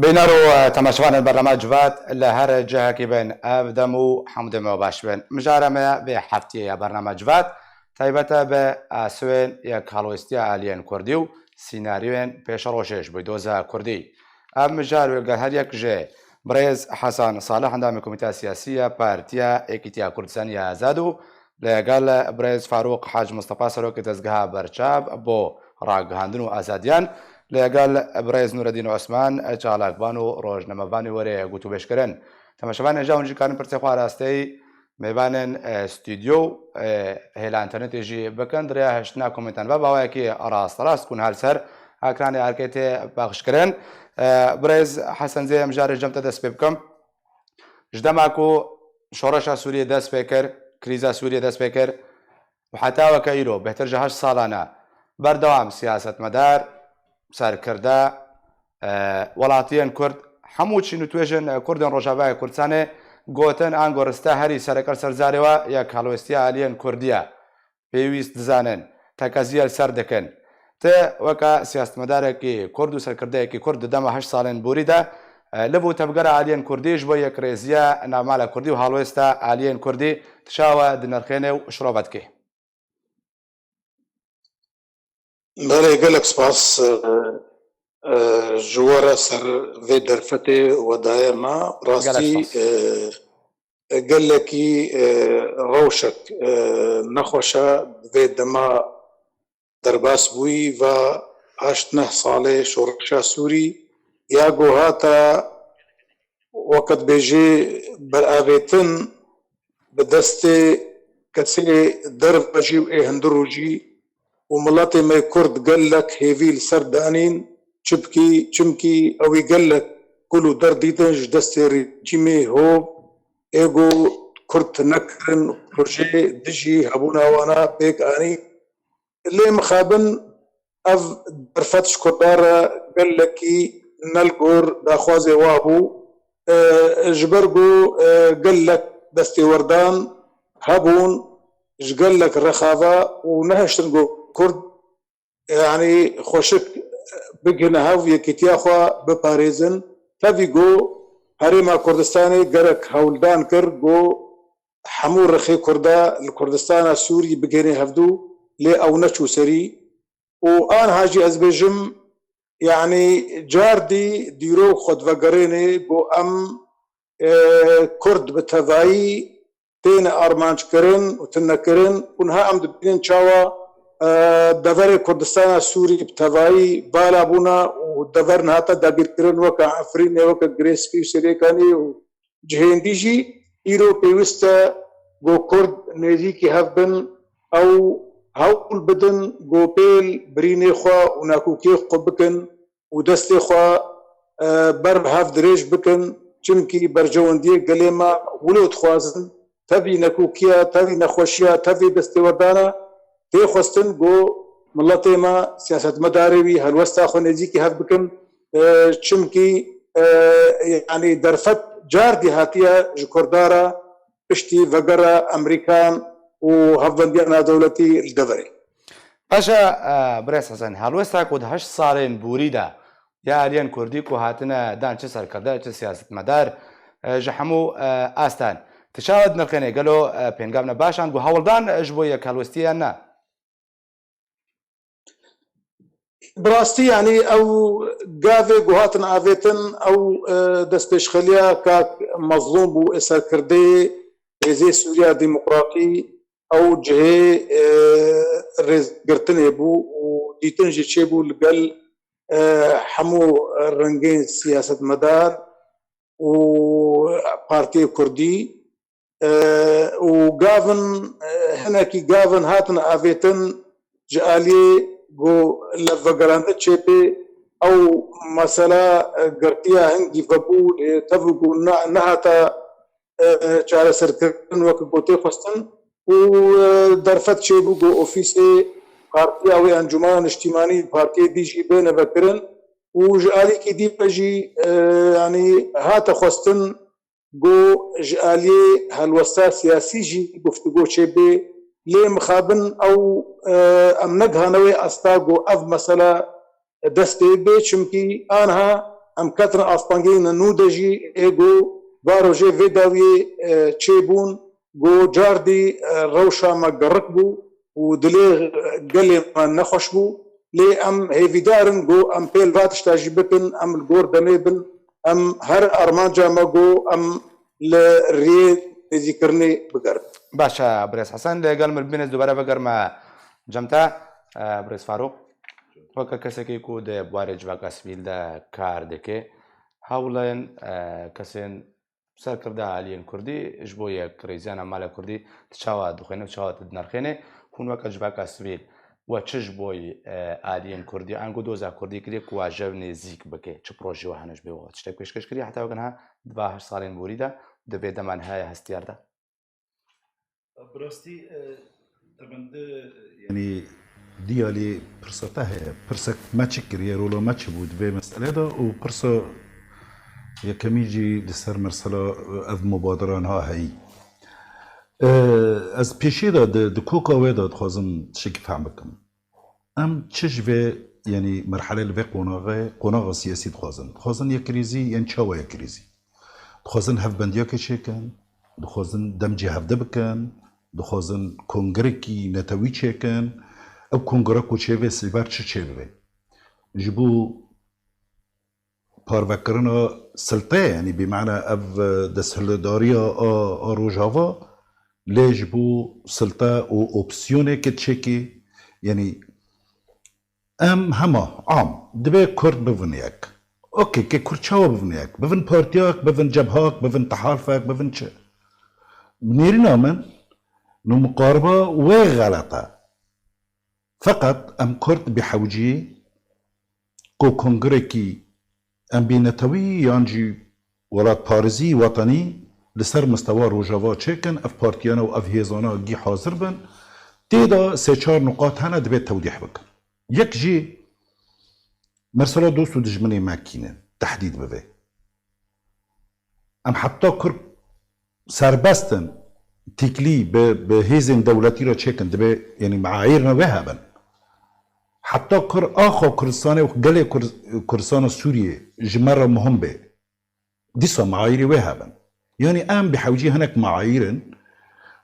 بينارو تماشوان البرنامج بات لهر جهة بين أبدمو حمد ما باش بين مجارمة بحفتي برنامج بات تایبەتە بە ئاسوێن یەکهەڵوێستیە ئالیەن کوردی و سیناریوێن پێشەڕۆژێش بۆی دۆزە کوردی ئەم مژار وێگە هەر یەکژێ بڕێز حەسان ساڵح هەندامی کۆمیتە سیاسیە پارتیە یەکیتیا کوردستانی ئازاد و لەگەڵ بڕێز فاروق حاج مستەفا سەرۆکی دەستگاها بەرچاو بۆ ڕاگەهاندن و ئازادیان لەگەڵ بڕێز نورەدین عوسمان چالاکبان و ڕۆژنەمەبانی وەرەیە گوتوبێشکردن تەماشەبان ێژا هونجیکارن پرسێ خواراستەی میبانن استودیو هێلانتەرنێتێژی بکەن درێ هەشتنا کۆمنتان بە باوایەکی ڕاست کون هەلسەر ئاکرانی ئارکێتێ باخشکردن بڕێز حەسەنجێ ئەم جارێ جەمتە دەست پێ بکەم ژدەماک و شۆڕەشە سووریە دەست پێ کرد کریزە سووریە دەست پێ کرد و حتاوەکە ئیرۆ بهتر جە 8 ساڵانە بەردەوام سیاسەتمەدار سەرکردە وڵاتیان کورد هەموو چین و توێژن کوردن ڕۆژاوای کوردستانێ گۆتن ئانگۆڕستە هەری سەرەکەر سەرزارەوە یەک هەڵوێستی ئالیەن کوردیە پێویست دزانن تەکەزیەل سەر دەکەن تە وەکە سیاستمەدارێکی کورد و سەرکردەیەکی کورد دەمە 8 ساڵێن بوریدا لەبوو تەبگەرە ئالیەن کوردیش بۆ یەکڕێزیە نامالە کوردی و هەڵوێستە ئالیەن کوردی تشاوە دنرخێنێ و شڕۆڤەتکێ بەڵێ گەلێک سپاس جووەرە سەر vê derfetê wedayê me rastî gelekî rewşek nexweş e vê dema derbas bûyî ve 8-9 salê şoreşa Sûrî ya got hate weke dibêjê berevêtin bi destê kesê derve jî û ê hundir û jî û miletê me Kurd gelek hêvî li ser danîn çimkî ew ê gelek gul û derdîtin ji destê rejîmê hov ê got Kurd nekirin projê dijî hebûna wana pêk anî lê mixabin ev derfet ji Kurdan re gelekî nelgor daxwazê wa bû ji ber got gelek destêwerdan hebûn ji gelek rexava û nehiştin got Kurd yanî xweşik bigihine hev yekîtiya xwe biparêzin tevî got Herêma Kurdistanê gerek hewldan kir got hemû rexê Kurda li Kurdistana Sûrî bigihîne hevdû lê ew neçû serî û aniha jî ez bêjim yanî cardî dîrok xwe divegerênê got em Kurd bi tevahî têne armançkirin û tinekirin û niha em dibînin çawa deverê Kurdistana Sûrî bi tevahî bala bûna û dever hate dagîrkirin weke Efrînê weke Girêspî û Sêrêkanî û cihêndî jî îro pêwîst e got Kurd nêzîkî hev bin ew hewl bidin got pêl birînê xwe û nakûkiyê xwe bikin û destê xwe ber hev dirêj bikin çimkî bercewendiyê gelê me wilo dixwazin tevî nekûkiya tevî nexweşiya tevî destêwerdana tê xwestin got miletê me siyasetmedarê wî helwesta xwe nêzîkî hev bikin çimkî yanî derfet cardî hatiye ji Kurdan re piştî vegera Emerîkan û hevbendiya nadewletî li deverê. Paşa Birêz Hesen helwesta ku di 8 salên bûrî de ya aliyên Kurdî ku hatine dan çi serkirde çi siyasetmedar ji hemû astan tişawe dinirxênê gelo pêngavne başan got hewldan ji bo yekhelwestiyan ne bi rastî yanî ew gavê got hatin avêtin ew destpêşxeliya kak mezlûm bû ê serkirdê Hêzê Sûriya Demokratî ew cihê rêzgirtinê bû û dîtin jî çêbû li gel hemû rengên siyasetmedar û Partiyê Kurdî û gavin hinekî gavin hatin avêtin ji aliyê got levvegerandin çêpê ew mesela girtiya hingî vebû tevî got nehata çareserkirin weke gotê xwestin û derfet çêbû got ofîsê partiya wê encûmena niştîmanî partiyê dî jî bêne vekirin û ji alîkî dî ve jî yanî hate xwestin got ji aliyê helwesta siyasî jî guftûgo çêbê lê mixabin ew em negihane wê asta got ev mesela dest pê bê çimkî aniha ام كاتر افطانجين نودجي ايجو باروجي فيداوي تشيبون جو جاردي روشا ما قرقبو ودليغ قلي ما نخشبو لي ام هيفي دارن جو ام بيل فاتش تاجبكن ام الجور دميبن ام هر ارمانجا ماجو ام لريد ذكرني بقرب باشا بريس حسن لقال من البنز دوباره بقر ما جمتا بريس فاروق وەکە کەسێکی و دێ بوارێ جوواکە سویلدا کار دەکێ هەوڵێن کەسێن سەرکردا عالیەن کوردی ژ بۆ یەک ڕێزیانە مالە کوردی چاوە دخوێنە و چاوە نرخێنێ هونوەکە جوواکە سویل وە چش بۆی عالیەن کوردی ئەنگۆ دۆزا کوردی کرێ واژە نێزیک بکێ چ پرۆژیوە هەنش بێەوە شتێک پێشکەشکری هەتاوەگەنها 2 ساڵین بوریدا دەبێت دەمان هەیە هەستیاردا براستی يعني ديالي برصتها هي برصك ما تشكر يا رولا ما تشبود في مسألة ده وبرصة يا كميجي لسر مرسلة أذ مبادرة ها هي از بيشي ده دكوكا ويدا تخازن تشكي فهمكم ام تشجفي يعني مرحلة اللي في قناغة سياسي تخازن يا كريزي يعني شاوة يا كريزي تخازن هف بنديا كشيكن تخازن دمجي هف دبكن تخازن كونغريكي نتوي شيكن او کنگره کوچه سیبر چه جبو پاروکرنا سلطه يعني بمعنى اف دسهلداريا روجافا لي جبو سلطه او اوبسيوني كتشيكي يعني ام هما عام دبي كرد بفنياك اوكي كي كرد شاو بفنياك بفن بارتياك بفن جبهاك بفن تحالفك بفن شا بنيرنا من نو مقاربه وغلطه فقط ام كرد بحوجي كو كونغريكي ام بينتوي يانجي ولات بارزي وطني لسر مستوى روجافا تشيكن اف بارتيانا و اف هيزانا جي حاضر بن تيدا سي چار نقاط هنا دبيت توضيح بك يك جي مرسلا دوستو دجمني ماكينة تحديد ببي ام حتى كرد سربستن تيكلي بهيزن دولتي را تشيكن دبي يعني معاييرنا وهابن حتى كر آخو كردستان وقلي كردستان سوريا جمرة مهم به ديسا معايير وهابن يعني ام بحوجي هناك معاييرن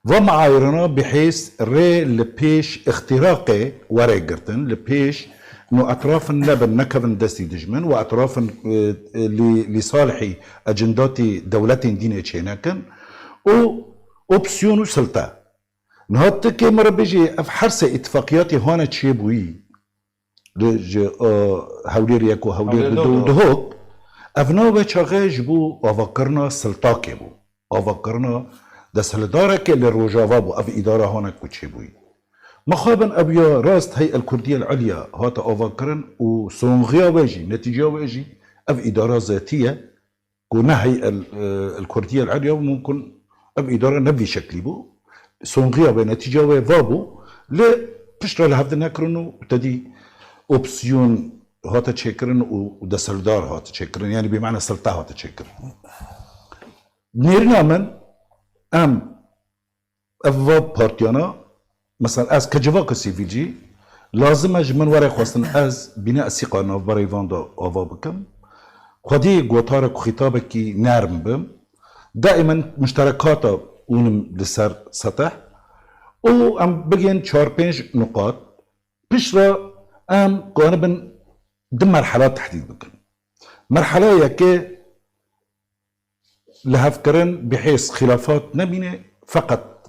ومعاييرنا بحيث ري لبيش اختراقي ورقرتن لبيش انه اطراف لبن نكفن دستي دجمن واطراف لصالحي اجنداتي دولتي ديني تشيناكن و اوبسيون وسلطه نهات كي مره بيجي افحرسه اتفاقياتي هون تشيبوي لج هولير يكو هولير دهوك افنو بچاغه جبو افكرنا سلطه كبو افكرنا دسلداره كي للروجافا بو اف اداره هون كوتشيبوي مخابن ابيا راست هي الكرديه العليا هات افكرن وسونغيا ويجي نتيجه ويجي اف اداره ذاتيه كنا هي الكرديه العليا ممكن اب اداره نبي شكلي بو سونغيا بنتيجه وفابو ل بشتغل هذا نكرنو تدي اوبسيون هات تشكرن ودسلدار هات تشكرن يعني بمعنى سلطه هات تشكرن نيرنا من ام افاب بارتيانا مثلا از كجواك سيفيجي لازم اجمن ورا خواستن از بناء الثقه ناف بريفاندا افابكم خدي غوتارك خطابك نرم بم دائما مشتركات ونم لسر سطح و ام بگين 4-5 نقاط بشرا ام قانبن دم مرحلات تحديد بكن مرحلة يكي لهفكرن بحيث خلافات نبينة فقط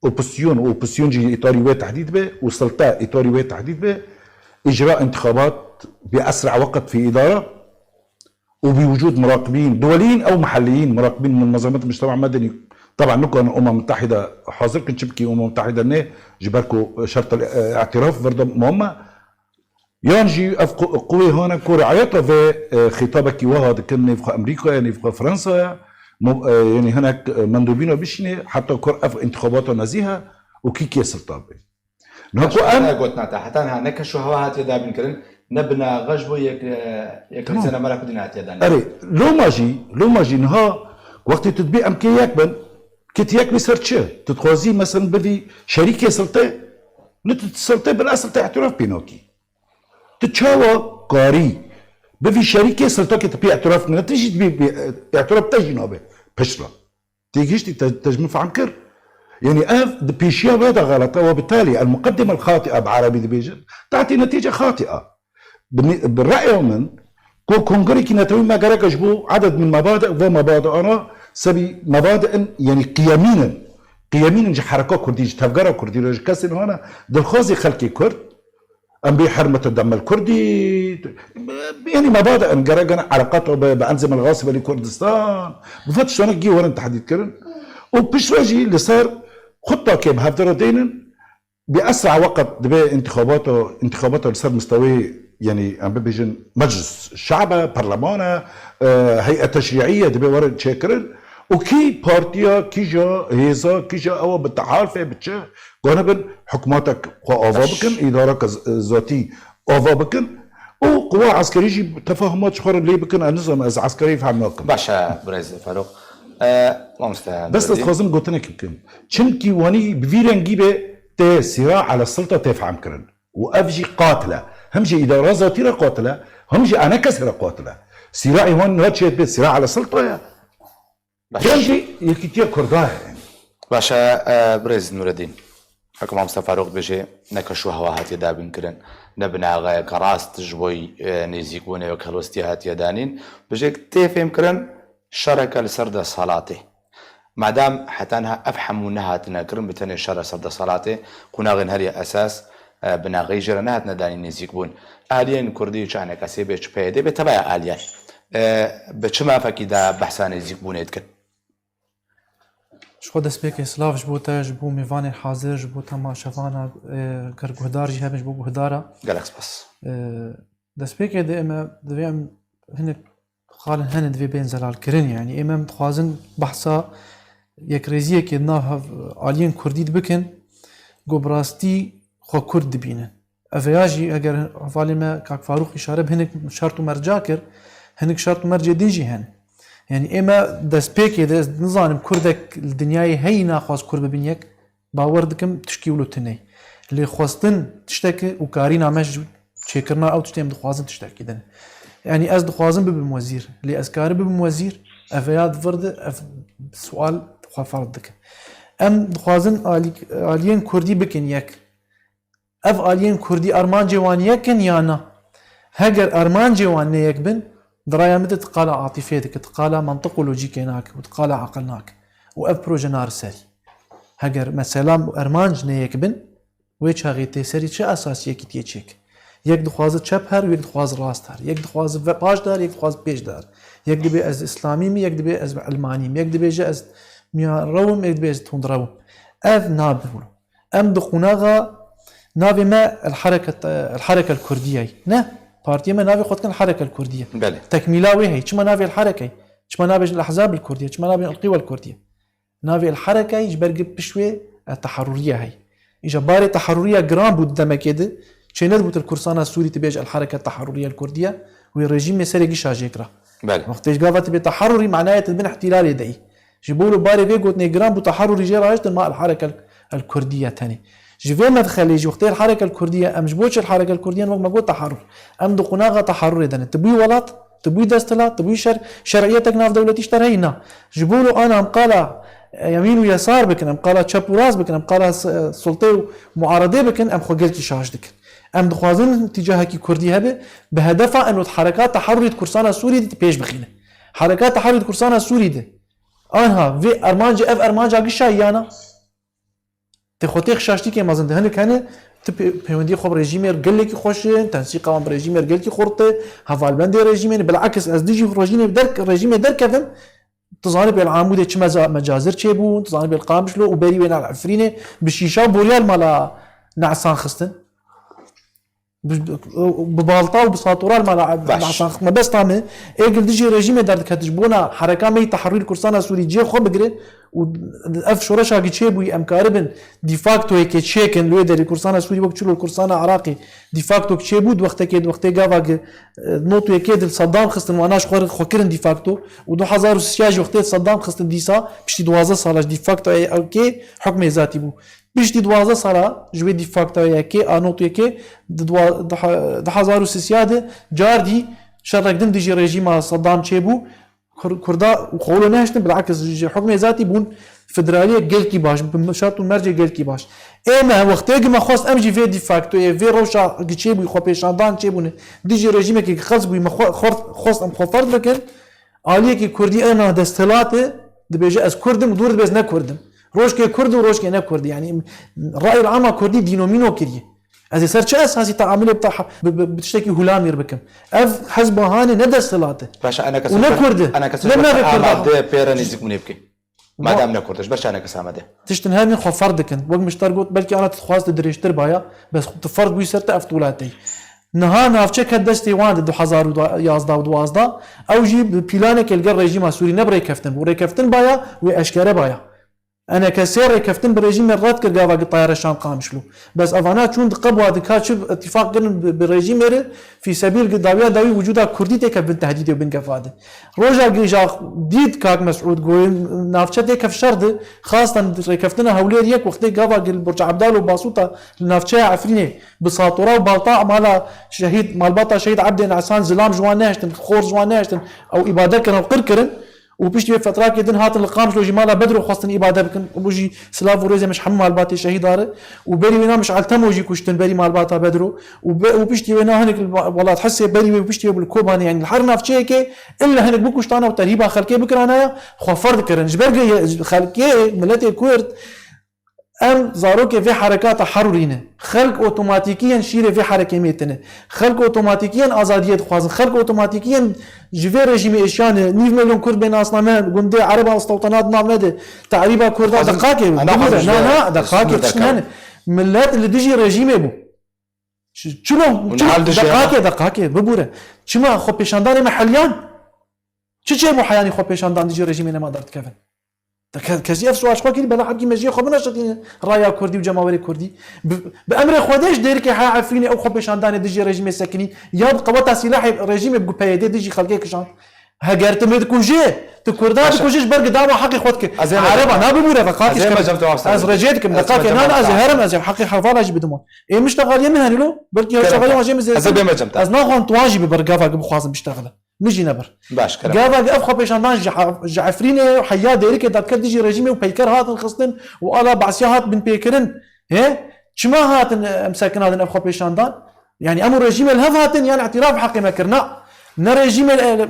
اوبسيون جي اطاري وي تحديد به وسلطة اطاري وي تحديد به اجراء انتخابات باسرع وقت في ادارة وبوجود مراقبين دوليين او محليين مراقبين من منظمات المجتمع المدني طبعا نكون الامم المتحده حاضر كنت شبكي الامم المتحده نه جبركو شرط الاعتراف برضه مهمه يانجي قوي هنا كورعيتها في خطابك وهذا كان في امريكا يعني في فرنسا يعني هناك مندوبين بيشني حتى كور اف انتخابات نزيهه وكيكي سلطه بي نكو انا قلت نتا حتى هناك شو هوا هات يدا بنكرن نبنا غجبو يك سنه مره كدنا هات يدا اري لو ماجي نها وقت تطبيق امكياك بن كتياك بيسرتش تتخوزي مثلا بدي شريك سلطه نتسلطه بالاصل اعتراف بينوكي تتشاوى قاري بفي شركه سلطه تبي اعتراف من تجي تبي اعتراف تجي نوبه بشره تيجيش تجمع فهم كر يعني بيشيا هذا غلطه، وبالتالي المقدمه الخاطئه بعربي دبيجن تعطي نتيجه خاطئه. بالراي من كونغري كي نتوي ما قرأ جبو عدد من مبادئ ومبادئ انا سبي مبادئ يعني قيمين جي حركه كردي تفكر كردي لو كاسن هنا دلخوزي خلقي كرد ام بحرمه الدم الكردي يعني مبادئ قرأ علاقاته بانظمه الغاصبه لكردستان بفتش انا جي ورا تحديد كرن وبشواجي اللي صار خطه كيف هفدر دينن باسرع وقت دبي انتخاباته اللي صار مستوي يعني عم بيجن مجلس الشعب برلمان هيئه تشريعيه دبي ورا تشكرن وكي بارتيا كي جا هيزا كي جا او بالتحالف بتشه غنبن حكوماتك اوفا بكن اداره ذاتي اوفا بكن وقوى عسكريه جي تفاهمات شخور اللي بكن النظام عسكري فهمناكم باشا بريز فاروق مستعان بس تخوزم قلت لك يمكن چنكي واني بفيرن جيبه تي صراع على السلطه تفهم كرن وافجي قاتله همجي اداره ذاتيه قاتله همجي انا كسر قاتله صراعي هون هاتشي بيت صراع على السلطه يا همجي يكتير كرداه يعني باشا بريز نور الدين حكم مصطفى فاروق بيجي نكشوا هواهات يدابن كرن نبنا غاية كراس تجبوي نيزيكوني وكالوستيهات يدانين بيجي تفهم كرن شركة لسرد صلاته مادام حتى انها افحم انها تنكرن بتني شر سرد صلاته كنا غن هري اساس بنا غيجر انها تنداني نيزيكون الين كردي كان كسيبه بيدي بتبع اليان بچما فكيدا بحثان نيزيكون يتكن شو دست بيك سلاف جبوتا جبو ميفاني حاضر جبوتا ما شفانا كرجهدار جهاب جبو جهدارا جالكس بس دست بيك دي اما دبيعم هن قالن هن دبي بين زلال كرن يعني اما متخازن بحثا يك ريزيه كي ناف الين كردي بكن جو براستي خو كرد بينن افياجي اگر حوالي كاك فاروق اشاره بهنك شرط مرجاكر هنك شرط مرجع ديجي هن يعني اما دست بيكي دست نظام كردك الدنياي هي ناخذ كرد ببنيك باوردكم تشكيولو تني اللي خواستن تشتكي وكارينا مش تشكرنا او تشتم دخوازن تشتكي دن يعني از دخوازن بموزير اللي اسكار بموزير افياد فرد سؤال خفردك ام دخوازن الين كردي بكن يك اف الين كردي ارمان جواني يكن يانا هاجر ارمان جواني يكبن درايا متى تقال عاطفيتك تقال منطق لوجيك هناك وتقال عقلناك واب بروجنار سري هاجر مثلا ارمانج نيك بن ويش هاغيتي سري شو اساس يك تيچيك يك دخواز چپهر ويك دخواز راستهر يك دخواز باج دار يك دخواز بيج دار يك دبي از اسلامي مي يك دبي از علماني يك دبي جا از ميا روم يك دبي از تندرو اف نابل ام دخوناغا نابي ما الحركه الكرديه نه بارتي ما نافي خد كان الحركه الكرديه بله تكميلاوي هي شما نافي الحركه شما نافي الاحزاب الكرديه شما نافي القوى الكرديه نافي الحركه يجبرق بشوي التحرريه هي اجباري تحرريه جرام بود دم كده شنو بوت الكرسانه السوري تبيج الحركه التحرريه الكرديه والرجيم سرقي شاجكرا بله وقت جابت بتحرري معناه بين احتلال يدي جيبوا باري في قلت جرام بتحرري جراجت مع الحركه الكرديه ثاني جيفي مدخل يجي وقت الحركه الكرديه ام جبوش الحركه الكرديه ما قلت تحرر ام دقناغه تحرر دنا تبوي ولات تبوي دستلا تبوي شرعيتك ناف دولتي اشترينا جيبوا له انا ام قال يمين ويسار بكن ام قال شاب وراس بكن ام قال سلطه ومعارضه بكن ام خجلتي شاجدك ام دخوازن اتجاهك كردي هبه بهدف انه حركات تحرر كرسان السوري دي بيش بخينه حركات تحرر كرسان السوري دي انها في ارمانج اف ارمانج اقشايانا تخوتي خشاشتي كي مازن هني كان بيوندي خب ريجيم قال لك خوش تنسيق قوام ريجيم قال لك خرطه هفال بند ريجيم بالعكس از ديجي ريجيم درك ريجيم دركفم تظهر بالعمود كما مجازر تشيبو تظهر بالقامش لو وبري وين العفرينه بالشيشه بوريال مالا نعسان خستن ببالطا وبساطورال مالا نعسان ما بس طامه اجل ديجي ريجيم درك تجبونا حركه مي تحرير كرسان سوري جي خو بقري واف شورشا تشيبو امكاربن ديفاكتو هيك تشيكن لو دري كرسان سوري وقتلو الكرسان عراقي ديفاكتو تشيبو وقت غافا نوتو يكيد صدام خستن واناش خوكرن ديفاكتو و 2006 وقت صدام خستن ديسا بشتي 12 سال ديفاكتو اوكي حكم ذاتي بو بشتي 12 سال جوي ديفاكتو يكي انوتو يكي 2006 جاردي شرك دم ديجي ريجيم صدام تشيبو كردا وقولوا ناشتن بالعكس حكم ذاتي بون فدراليه جلكي باش بشرط مرجع جلكي باش اما وقتها ما خاص امجي في دي فاكتو في روشا تشيبو يخو بيشاندان تشيبو ديجي ريجيم كي خاص بي خاص ام خفرد لكن عليه كي كردي انا دستلاته دبيجي از كردم دور بس نا كردم روشكي كرد وروشكي نا كرد يعني الراي العام كردي دينومينو كردي هذه صار شيء اساسي تعامله بتاعها بتشتكي هلام يربكم اف حزب هاني ندى صلاته باشا انا كسر انا كسر لما بيرن يزكم يبكي ما دام نكردش باش انا كسامده تشتن هذه خو فردكن وقت مشترقوت بلكي انا تخواست دريشتر بايا بس تفرد ويسرت افتولاتي نها نافچه دستي وان 2011 و12 او جي بلانك الجر ريجيم سوري نبري كفتن وري كفتن بايا واشكره بايا انا كسير كفتن بريجيم الرات كرقاوا الطياره الشام قامشلو بس افانا شون قبوا كاتشف اتفاق بالريجيم في سبيل قداويه داوي وجود كرديتي كبن تهديد وبن كفاده روجا جيجا ديد كاك مسعود قول نافشتي كف شرد خاصه كفتنا هوليريك وقت قاوا برج عبدال وباسوطه نافشه عفرينه بساطوره وبالطاع مال شهيد مال بطا شهيد عبد العسان زلام جواناشتن خور جواناشتن او اباده كانوا قركرن وبيشتي فترات كدن هات القامش لو جماله بدر وخاصه اباده بكن وبوجي سلاف وريزه مش حمال باتي شهيداره وبري وينا مش علتموجي كشتن بري مال باتا بدرو وبيشتي وينا هنك والله تحسي بري وبيشتي بالكوبان يعني الحرنا في شيكي الا هنك بكشتانه وترهيبه خلكي بكرانايا خفرد كرن جبرقي خلكي ملتي كورد ام زاروك في حركات حرورينه خلق اوتوماتيكيا شيره في حركه ميتنه خلق اوتوماتيكيا ازاديه خوازن خلق اوتوماتيكيا جيفي ريجيم اشان 9 مليون كرد بين اصنامه قندي عرب استوطنات نامده تعريبا كرد دقائق لا دقائق شنو ملات اللي ديجي ريجيم ابو شنو دقائق ببوره شما خو بيشاندان محليان شي مو حياني خو بيشاندان ديجي ريجيم ما قدرت كيف كزيف سواش خو كي بلا حبكي مجي خو بنشطين رايا كردي وجماهير كردي بامر خودش ديرك عارفيني او خو بيشاندان ديجي ريجيم سكني يبقى وتا سلاح ريجيم بقو بيدي ديجي خلقي كشان هاجرت مد كوجي تكردان كوجيش برق دعوه حقي خودك عرب انا بموره فقاتش از رجيتك دقاك انا از هرم از حقي حفاله جي بدمون اي مشتغل يمهن له بلكي شغال واجي مزي از ناخون تواجي ببرقافه بخوازم بيشتغل مجي نبر باش كلام قاعد افخو بيشاندان جعفريني وحيا ديريك دات ديجي ريجيمي وبيكر هات خصتن والا بعسيات بن بيكرن هي شما هات مساكن هذا افخو بيشاندان يعني امر ريجيم الهف هاتن يعني اعتراف حقي ما كرنا ريجيم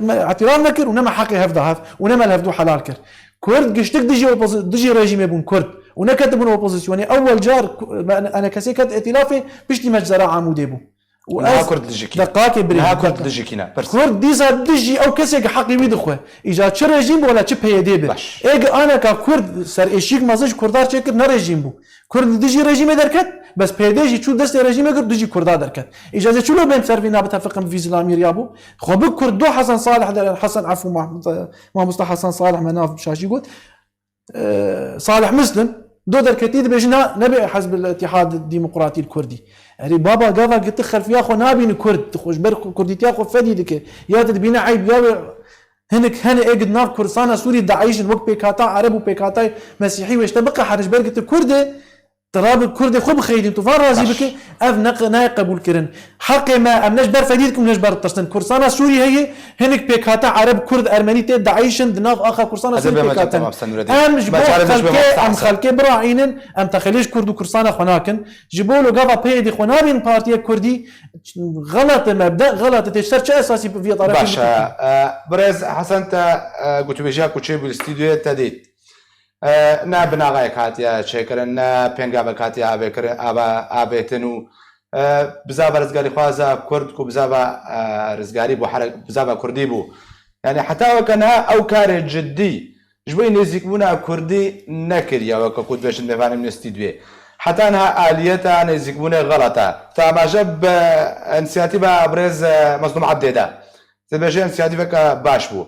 اعتراف نكر ونما حقي هفدا هف ونما الهفدو حلال كر كرد قشتك ديجي ريجيم بون كرد ونكتبون اوبوزيسيوني اول جار انا كسيكت ائتلافي بشتي مجزره عمودي بو كرد دجيكي دقاقي بري كرد دجيكينا كرد ديزا دجي او كسي حقي بيدخو اجا تش ريجيم ولا تش بيدي بي اج انا ككرد سر ايشيك مازج كردار چكر نه ريجيم بو كرد دجي ريجيم دركت بس بيدي چو دست ريجيم اگر دجي كردار دركت اجازه چلو بين سرفينا بتفقم في اسلامي ريابو خو بكرد دو حسن صالح حسن عفو ما مصطفى حسن صالح مناف شاشي قلت صالح مسلم دو دركتيد بيجنا نبي حزب الاتحاد الديمقراطي الكردي يعني بابا قاضا قلت خلف يا اخو نابين كرد تخش بر كرديتي اخو فديدك يا تدبينا عيب يا هنك هنا اجد ناف كرسانا سوري داعش وقت بيكاتا عرب وبيكاتا مسيحي واش تبقى حرج برقه الكرد تراب الكرد خب خيدي تفار رازي بك اف ناي قبول كرن حقي ما امناش بر فديدكم ناش بر تشتن كرسانا سوري هي هنك بيكاتا عرب كرد ارمني تي داعش دناف اخر كرسانا سوري بيكاتا ام جبال خلكي براعينن ام تخليش كرد وكرسانا خناكن جيبولو قضا بيدي خنابين بارتي كردي غلط مبدا غلط تشترش اساسي في طرف باشا برز حسن انت قلت بيجا كوتشي بالاستوديو تديت نا بناغای کاتیا چیکرن نا پنگا کاتیا بکر آبیتنو بزاف رزقاری خوازا کرد کو بزاف رزقاری بو حرق بزاف کردی بو يعني حتى وكانها او كار جدي جبوي نزيكونا كردي نكريا وككود باش نفهم من الاستديو حتى انها اليتها نزيكونا غلطه فما جاب انسياتيفا بريز مصدوم عديده تبجي انسياتيفا باش بو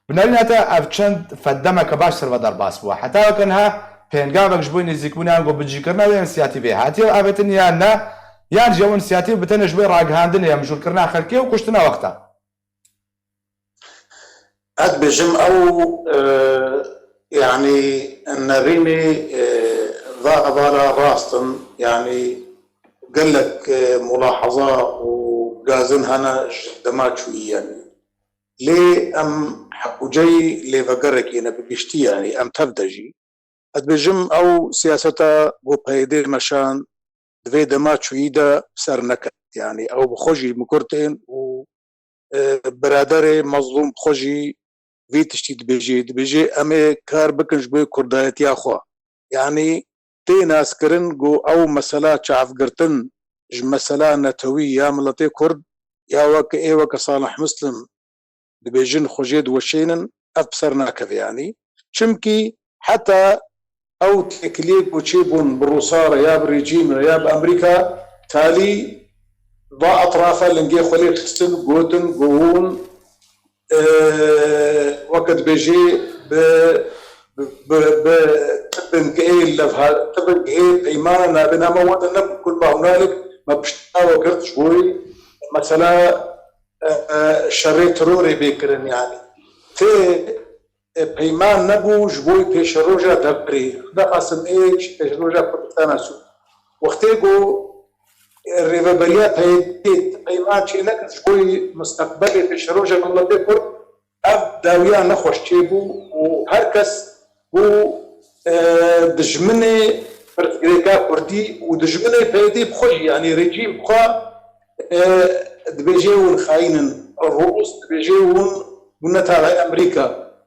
بنالناتا افچند فدمك باش سر درباس بو حتى وكانها بينغابك جبوي نزيكونا غو بجيكرنا وانسياتيفا هاتي ابتن يانا يعني جو انسياتيف بتن جبوي راغهاندن يا مجول كرنا خلكي وكشتنا وقتها أد بجم أو يعني النريني ذا أبالا راستن يعني قال لك ملاحظة وقازن هنا دمات شوية يعني لي ام حقوجي لي فقرك انا بيشتي يعني ام تبدجي ادبجم او سياستا بو بايدي مشان دوی دما چویده سر نکرد يعني او بخوجي مكرتين و برادر مظلوم بخوجي في تشتي دبيجي امي كار بكنج بوي كردايتي اخوا يعني تي ناس كرن جو او مسألة شعف قرتن ج مسألة نتوي يا ملتي كرد يا وك اي وك صالح مسلم دبيجن خوجيد وشينن ابصر ناكف يعني شمكي حتى او تكليك وتشيبون بالروسار يا بريجيم يا بامريكا تالي ضاع اطرافه لنجي خليل خسن جوتن جوون وقت بيجي تبنقيل لفها تبنقيل ايماننا بنا موتنا كل ما هنالك ما بشتاوى قرد شوي مثلا شري تروري بيكرن يعني تي پیمان نبو جبوی پیش روژا دبری دا قاسم ایش پیش روژا پرتانا سو وقتی گو ریوبریا پیمان چی نکرد جبوی مستقبلی پیش روژا ملتی کرد اب داویا نخوش چی بو و هر کس بو دجمنی پرتگریکا کردی و دجمنی پیدی بخوش يعني رجيم بخوا دبيجيون خاينن الروس دبيجيون ونتابع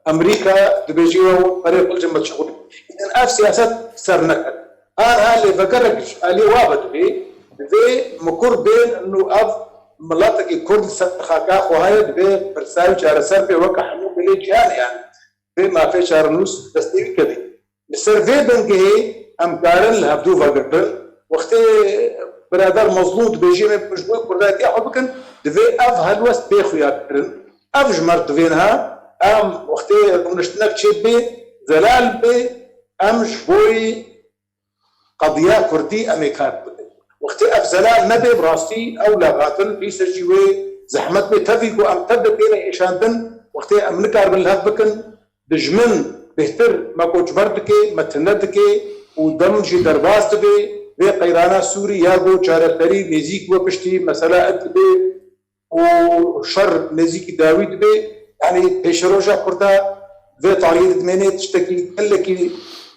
امريكا دبيجيو فريق الجمهوريه شغل اذا اف سياسات سرنك انا اللي فكرك اللي وابد في مكر بين انه اف ملاتك كرد سخاكا وهاي به برسال شهر سر به وقع حمو بلي جان يعني ما في شهر نص تسديد كذي السيرفي بنكه ام كارن لهبدو فقدر وقت برادر مظلوم بيجي مش بقول كرداتي حبكن دفي اف هالوست بيخو يا كرن اف جمرت فينها ام وقتی نشتنک چه بی زلال بی ام جبوی قضیه کردی امیکار بده وقتی اف زلال نبی براستی او لغاتن بیس جیوی زحمت بی تفیقو ام تبدو بین ایشاندن وقتی ام نکار بالهف بکن دجمن بهتر ما کو جبردکی متندکی و دم جی درباز دبی و قیرانا سوری یا گو چارتری نزیک و پشتی مسئله ادبی و شر نزیک داوید بی يعني بيشروجا كردا في طريق دميني تشتكي كلكي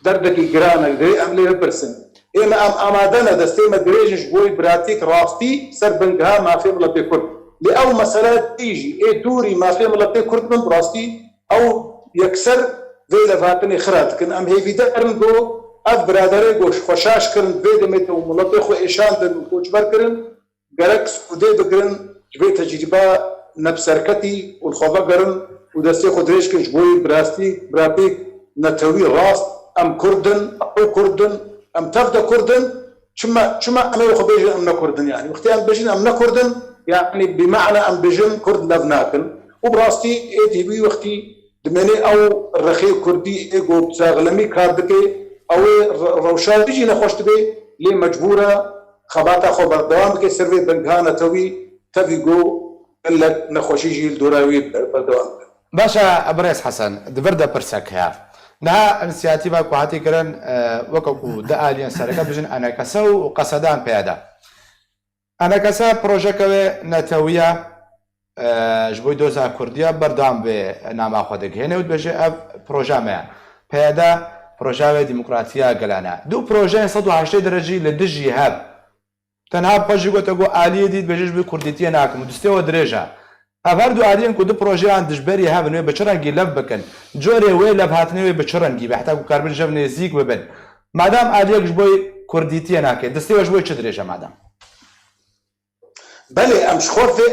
دردكي جرانا دري عمليه برسن اما امادنا دستيما دريجش بوي براتيك رافتي سربنجها ما في ملتي كرد لاو مسألة تيجي اي دوري ما في ملتي كرد من براستي او يكسر في لفاتني خرات كن ام هي في درنجو اف برادري گوش خوشاش كرن في دميتو ملتي خو ايشان دن کوچبر كرن گركس ودي بكرن جبي تجربه نبسركتي والخوفا قرن ودستي خدريش كش بوي براتي نتوي راست ام كردن او كردن ام تفدا كردن شما انا خبيجن ام كردن يعني وقتي ام بيجن ام كردن يعني بمعنى ام بيجن كرد لبناكن وبراستي اي تي بي وقتي دمني او الرخي كردي ايجو بساغلمي كاردكي او روشان تيجي نخوش تبي لي مجبوره خباتا خبر دوام كي سيرفي بنغانا توي تفيجو لك نخوشي جيل دوراوي بردوام باشا ابريس حسن دبردا برسك ها نها انسياتيفا كوهاتي كرن وكو دالين سرقه بجن انا كسو وقصدان بيادا انا كسا بروجيكوي نتويا جبوي دوزا كرديا بردام به نام خودك هنا وبجي بروجامه بيادا بروجاوي ديمقراطيه قلانا دو بروجي 180 درجه لدجي هاب تنها بجي قلتو آلية دي بجيش بكرديتيا ناكم دستيو درجة أفردو آليين كدو بروجي عن دجبري هابن وي بچرنگي لف بكن جوري وي لف هاتني وي بچرنگي بحتاجو كاربن جب نزيك ببن مادام آلية جبوي كرديتيا ناكي دستيو جبوي چه درجة مادام بلي أمش خوف في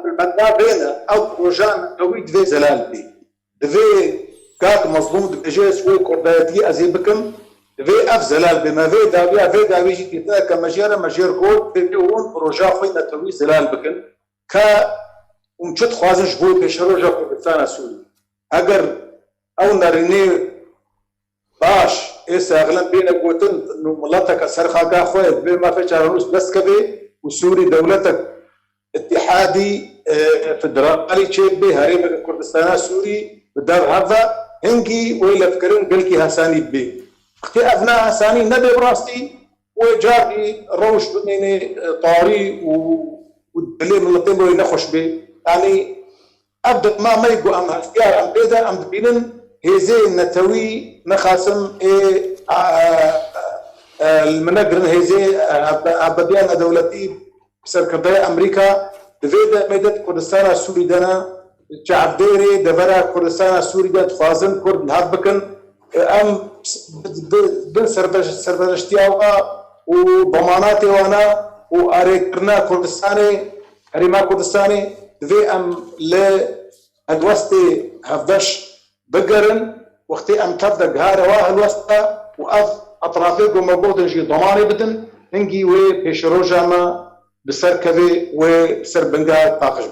البندا بينا أو بروجان توي دفي زلال بي دفي كاك مظلوم دفي شوي كرداتي أزي بكم في اف زلال بما في داوي جي كتا كمجيره مجير كود في اون بروجا خوينا توي زلال بكن كا ومشت خوازن جبوي بشروجا كردستان سوري اگر او ناريني باش اسا اغلب بين قوتن انه ملتك سرخا كا خويت بما في روس بس كبي وسوري دولتك اتحادي فدرالي تشيبي هاري كردستان سوري بدار هذا هنجي ويلا فكرن قلكي هساني بي اختي ابناء ثاني نبي براستي وجاري روش بنيني طاري ودليل من الطين نخش به يعني ابدا ما يقو ام اختيار ام بيدا ام بينن هيزي النتوي نخاسم المنقرن هيزي ابديان دولتي سركبه امريكا دفيدا ميدت كردستان السوري دنا شعب ديري دبرا كردستان السوري ده تفازن كرد هبكن ام بن سربشتياوها وضماناتي وانا واريكرنا كردستاني اريما كردستاني في ام ل الوسطي هفدش بقرن وقتي ام تبدا هذا واه الوسطى واف اطرافيكم موجود نجي ضماني بدن نجي وي بيشروجا ما بسركبي وسر بنجا طاقش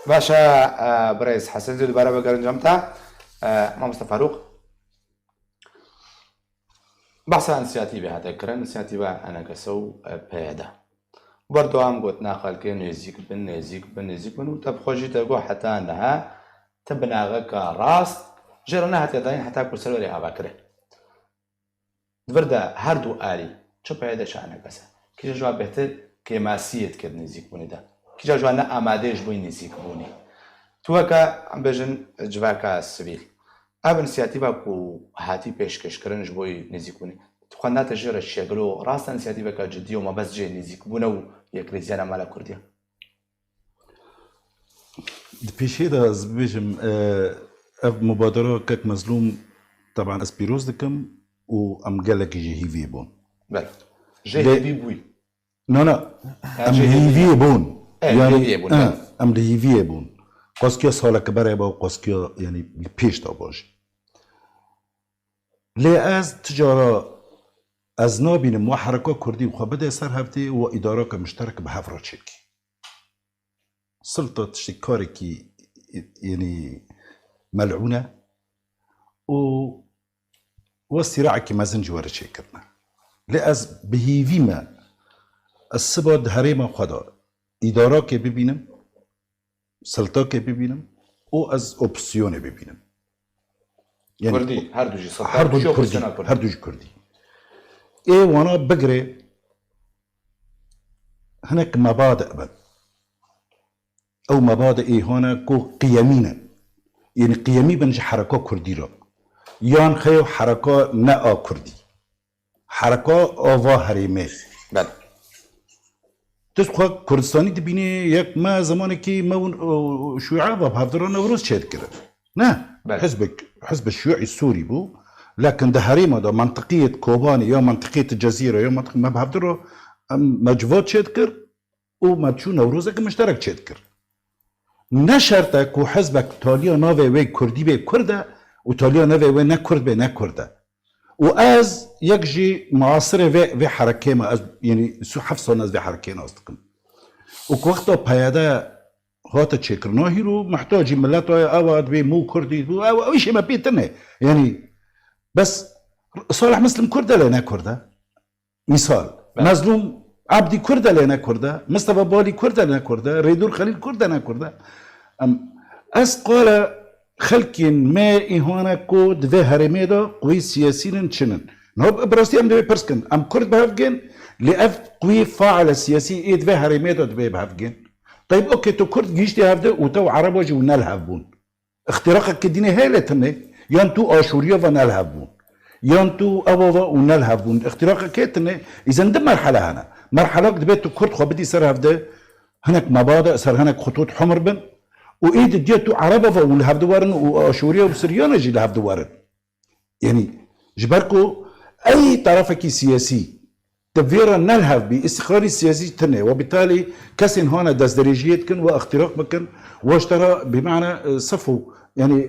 باشا بريز حسن زيد برا بقرن جمتا ما مصطفى فاروق بحث عن سياتي هذا كرن سياتي انا كسو بيدا برضو هم قلت ناخل كي نزيك بن وتبخوجي تلقوا حتى انها تبناغك راس جرنا حتى داين حتى كل سلوري اباكره دبردا هردو آلي شو بيدا شأنه كسا كي جوا بهتر كماسيت كد نزيك بوني دا كي جوا نا آمادهش بوي نزيك بوني توكا عم بجن جواكا السبيل ابن سياتيبا كو هاتي بيشكش كرنج بوي نزيك بوني تخوانا تجير الشيغلو راسا سياتيبا كجديو ما بس جي نزيك بونو يكريزيانا مالا كرديا بيش هذا زبيجم مبادرة كك مظلوم طبعا اسبيروز دكم وام قال لك يجي هيفي بون بل جي هيفي بوي ام هيفي بون يعني ام هيفي بون قاسكيا سالا كبره با قاسكيا يعني پیش تا باش لی از تجاره از نابینم و حرکات کردی و بده سر هفته و اداره که مشترک به هفرا چکی سلطه تشتکاری که يعني ملعونه و استراعه که مزن جواره چه کرنه لی از بهیویمه السباد هریم خدا اداره که ببینم سلطه که ببینم او از اپسیونه ببینم يعني كردي هردوجي سلطه هردوجي كردي ايه وانا بقري هناك مبادئ بل او مبادئ ايه هنا كو قيمينا يعني قيمي بنج حركه كردي را يان خيو حركه نا كردي حركه اوفا هريمه بله تسخوا كردستاني تبيني يك ما زماني كي ما شيوعه بهدرا نوروز شاد كده نه حزب الشيوعي السوري بو لكن ده هريمه ده منطقيه كوباني يا منطقيه الجزيره يا منطقه ما بهدرا مجفوت شادكر وما تشو نوروزك مشترك شادكر نشرتك وحزبك تاليا نافي وي كردي بي كرده وتاليا نافي وي نكرد بي نكرده واز يجي معاصره في حركه ما يعني سو حفصه ناس في حركه ناستكم وقتها بياده هات تشكرنا هيرو محتاج ملته اواد بي مو كردي او شيء ما بيتنه يعني بس صالح مسلم كرده لنا كرده مثال مظلوم عبدي كرده لنا كرده مصطفى بالي كرده لنا كرده ريدور خليل كرده لنا كرده اس قال خلكين ما إهانا كود في هرميدا قوي سياسيين تشنن نهب إبراستي أم دبي برسكن أم كرد بهفجن لأف قوي فاعل سياسي إيد في هرميدا دبي بهفجن طيب أوكي تو كرد جيشتي هفده وتو عرب وجي ونالهبون اختراقك كديني هالتنه ينتو آشوريا ونالهبون ينتو أبوا ونالهبون اختراقك كتنه إذا ده مرحلة هنا مرحلة دبي تو كرد خبدي سر هفده هناك مبادئ سر هناك خطوط حمر بن وإيد ديتو عربة واللي هفدوارن وشوريا وسريانة جي اللي هفدوارن يعني جبركو أي طرفك سياسي تبفيرا نلهف باستقرار السياسي تنه وبالتالي كسن هنا دازدريجيت كن واختراق مكن واشترى بمعنى صفو يعني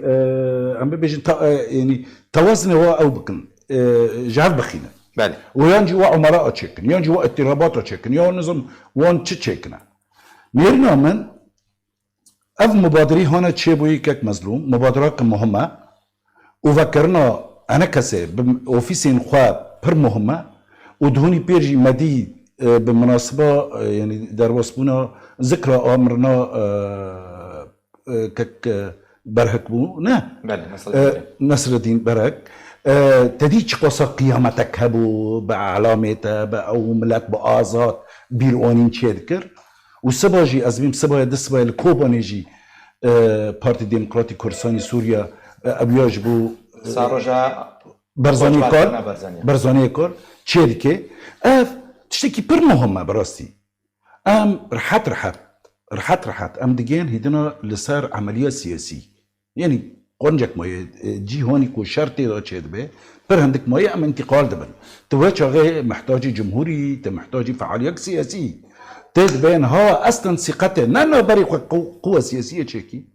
عم بيجي يعني توازن هو أو بكن جعل بخينا بله وينجي وعمراء تشكن ينجي واضطرابات تشكن يا نظام وان تشكنا ميرنا من اف مبادري هنا تشيبوي كك مظلوم مبادرات مهمه وفكرنا انا كسي اوفيسين خوا بر مهمه ودهوني بيرجي مدي بمناسبه يعني دروسبونا ذكرى امرنا كك برهكبو نه نصر الدين برك تديش قصة قيامتك هبو بعلامته او ملك بآزاد بيروانين تشذكر وسباجي ازبيم سبا دسبا الكوبانيجي پارتی دموکراتی کردستانی سوریا ابیاج بو ساروجا برزانی کار برزانیه. برزانی کار چه دیگه اف تشتکی پر مهمه براستی ام رحت ام دیگه هیدنا لسر عملیه سیاسی یعنی قنجك ماي جي هوني كو شرطي دا تشد به پر عندك ماي ام انتقال دبن تو چاغه محتاج جمهوري ته محتاج فعاليات سياسي تد بين ها اصلا ثقته نه بري قوه سياسيه تشكي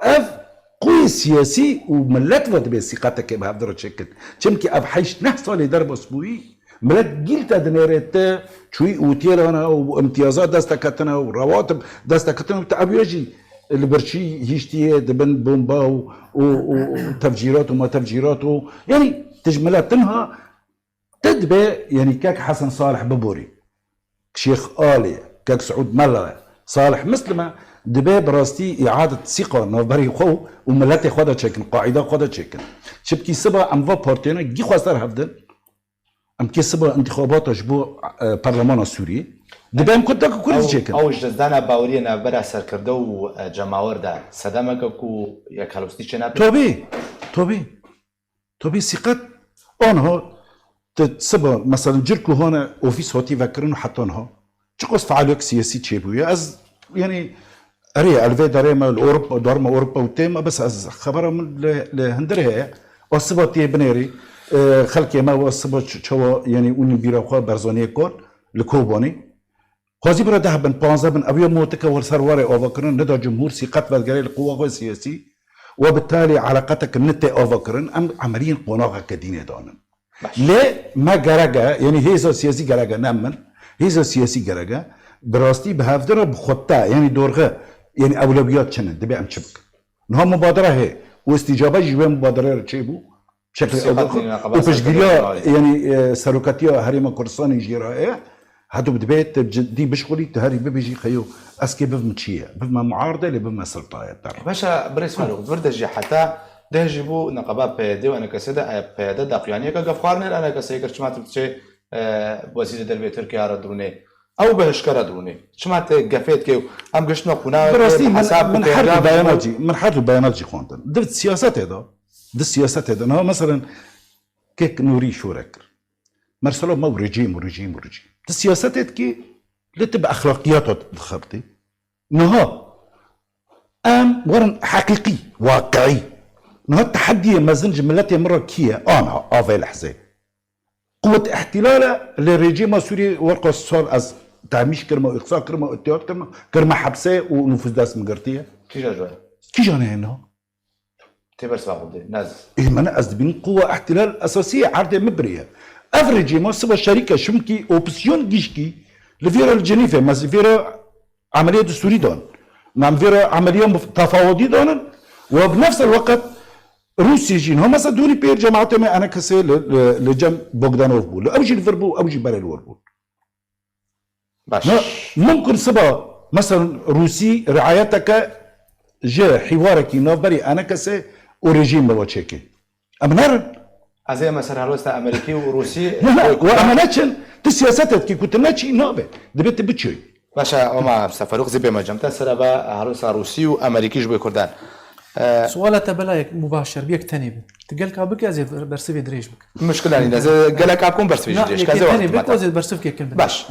اف قوه سياسي وملت ود بثقتك بهدر تشكت چمكي اب حيش نه سال درب اسبوعي ملت جيل تدنيرت شوي وتيرانا وامتيازات دستكتنا ورواتب دستكتنا وتعبيجي اللي برشي هيشتيه دبن بومبا وتفجيرات وما تفجيرات يعني تجملات تنها تدبي يعني كاك حسن صالح ببوري شيخ آلي كاك سعود ملا صالح مسلمة دبي براستي إعادة ثقة نوبري خو وملاتي خدا تشكن قاعدة خدا تشكن شبكي سبا أم فا بارتينا جي خواستر هفدن أم كي سبا انتخابات جبو برلمان سوري دبي أم كنت كل تشكن أو جدنا باورينا برا سركردو جماور دا صدمك كو يكالوستي شناب توبي ثقة أنها تسبا مثلا جركو هنا أوفيس هاتي فكرن حتى أنها تقص فعاليات سياسية تشيبوية از يعني أري الفي دارما الأوروبا دارما أوروبا وتيما بس از خبرها من لهندرها وصبا تي بنيري خلقي ما وصبا شو يعني وني بيراخوا برزانية كور لكوباني خوازي برا ده بن 15 بن أبيو موتك ورسرواري أوفكرن ندى جمهور ثقة بالجري القوة السياسية وبالتالي علاقتك النت أوفكرن أم عمليا قناعة كدينة دانم ليه ما جرجا يعني هيزا سياسي جرجا نمن هيزا سياسي جرجا براستي بهافدرة بخطة يعني دورها يعني أولويات شنو دبي أم شبك نها مبادرة هي واستجابة جوا مبادرة رتشيبو بشكل وبشجريا يعني سلوكاتيا هريمة كردستان جيرائية هادو بدبيت دي بشغلي تهري بيجي خيو اسكي بمشيه بما معارضه لبما سلطه باشا بريس فاروق بردجي حتى ده جيبو نقابه بيدي وانا كسده بيدا دقيانيه كغفخارن انا كسيكر چمات بتشي وزير دربي تركيا ردوني او بهشكر ردوني چمات غفيت كيو ام گشنا قنا حساب من حرف البيانات خوندن دفت سياسات هذا ده السياسات هذا مثلا كيك نوري شورك مرسلو مو رجيم السياسات كي لتبقى اخلاقيات تخبطي نها ام ورن حقيقي واقعي نها التحدي مازنج ملاتي مره كيا انا افيل حزي قوه احتلال للرجيم السوري ورقه الصور از تعميش كرمه اقصاء كرمه اتيار كرمه حبسه ونفوذ داس مقرتيه كي جانا هنا تبرس باخذ ناز ايه ما از بين قوه احتلال اساسيه عرض مبريه افريجي ما سبا شركه شمكي اوبسيون جيشكي لفيرا الجنيفه ما فيرا عمليه دستوري دون ما فيرا عمليه تفاوضي دون وبنفس الوقت روسيا جين هم صدوني بير جماعتهم انا كسي لجم بوغدانوف بول او جي ليفربول او جي بالوربول باش ممكن سبا مثلا روسي رعايتك جا حوارك نوبري انا كسي وريجيم بوتشيكي امنار زي مثلا هلوستا امريكي وروسي واماناتشن السياسات كي كنت ناتشي نوبه دبيت بتشي باشا وما سفروق زي بما جمتا سربا هلوستا روسي وامريكي جبي كردان سؤال تبلايك مباشر بيك تاني تقال كابك زي برسيفي دريج بك مشكله يعني قال لك اكون برسيفي دريج كذا تاني بك زي برسيفي كلمه باش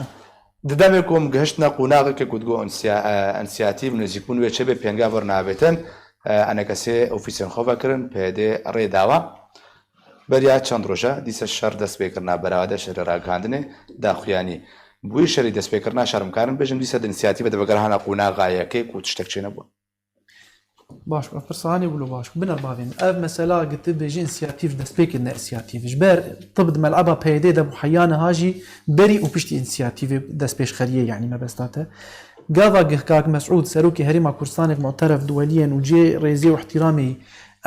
ددامكم گهشتنا قوناغ که کدگو انسیاتیو نزیکون و چه به پنگا ورنابتن انا کسی اوفیسین خواه کرن پیده ری داوا بریا چند روزه دیس شر دست بکرنا براده شر راکاندنه داخیانی بوی شری دست بکرنا شرم کارن بجم دیس انسیاتیو ده بگرهانا قوناغ که کوتشتک چه نبود باش فرصاني يقولوا باش بنر بابين اب مثلا قلت بيجي انسياتيف دسبيك انسياتيف جبر طب ملعبها بيدي ده محيانا هاجي بري وبشتي انسياتيف دسبيش خريه يعني ما بستاته قاضا كاك مسعود سروكي هريما كورسانك معترف دوليا وجي ريزي واحترامي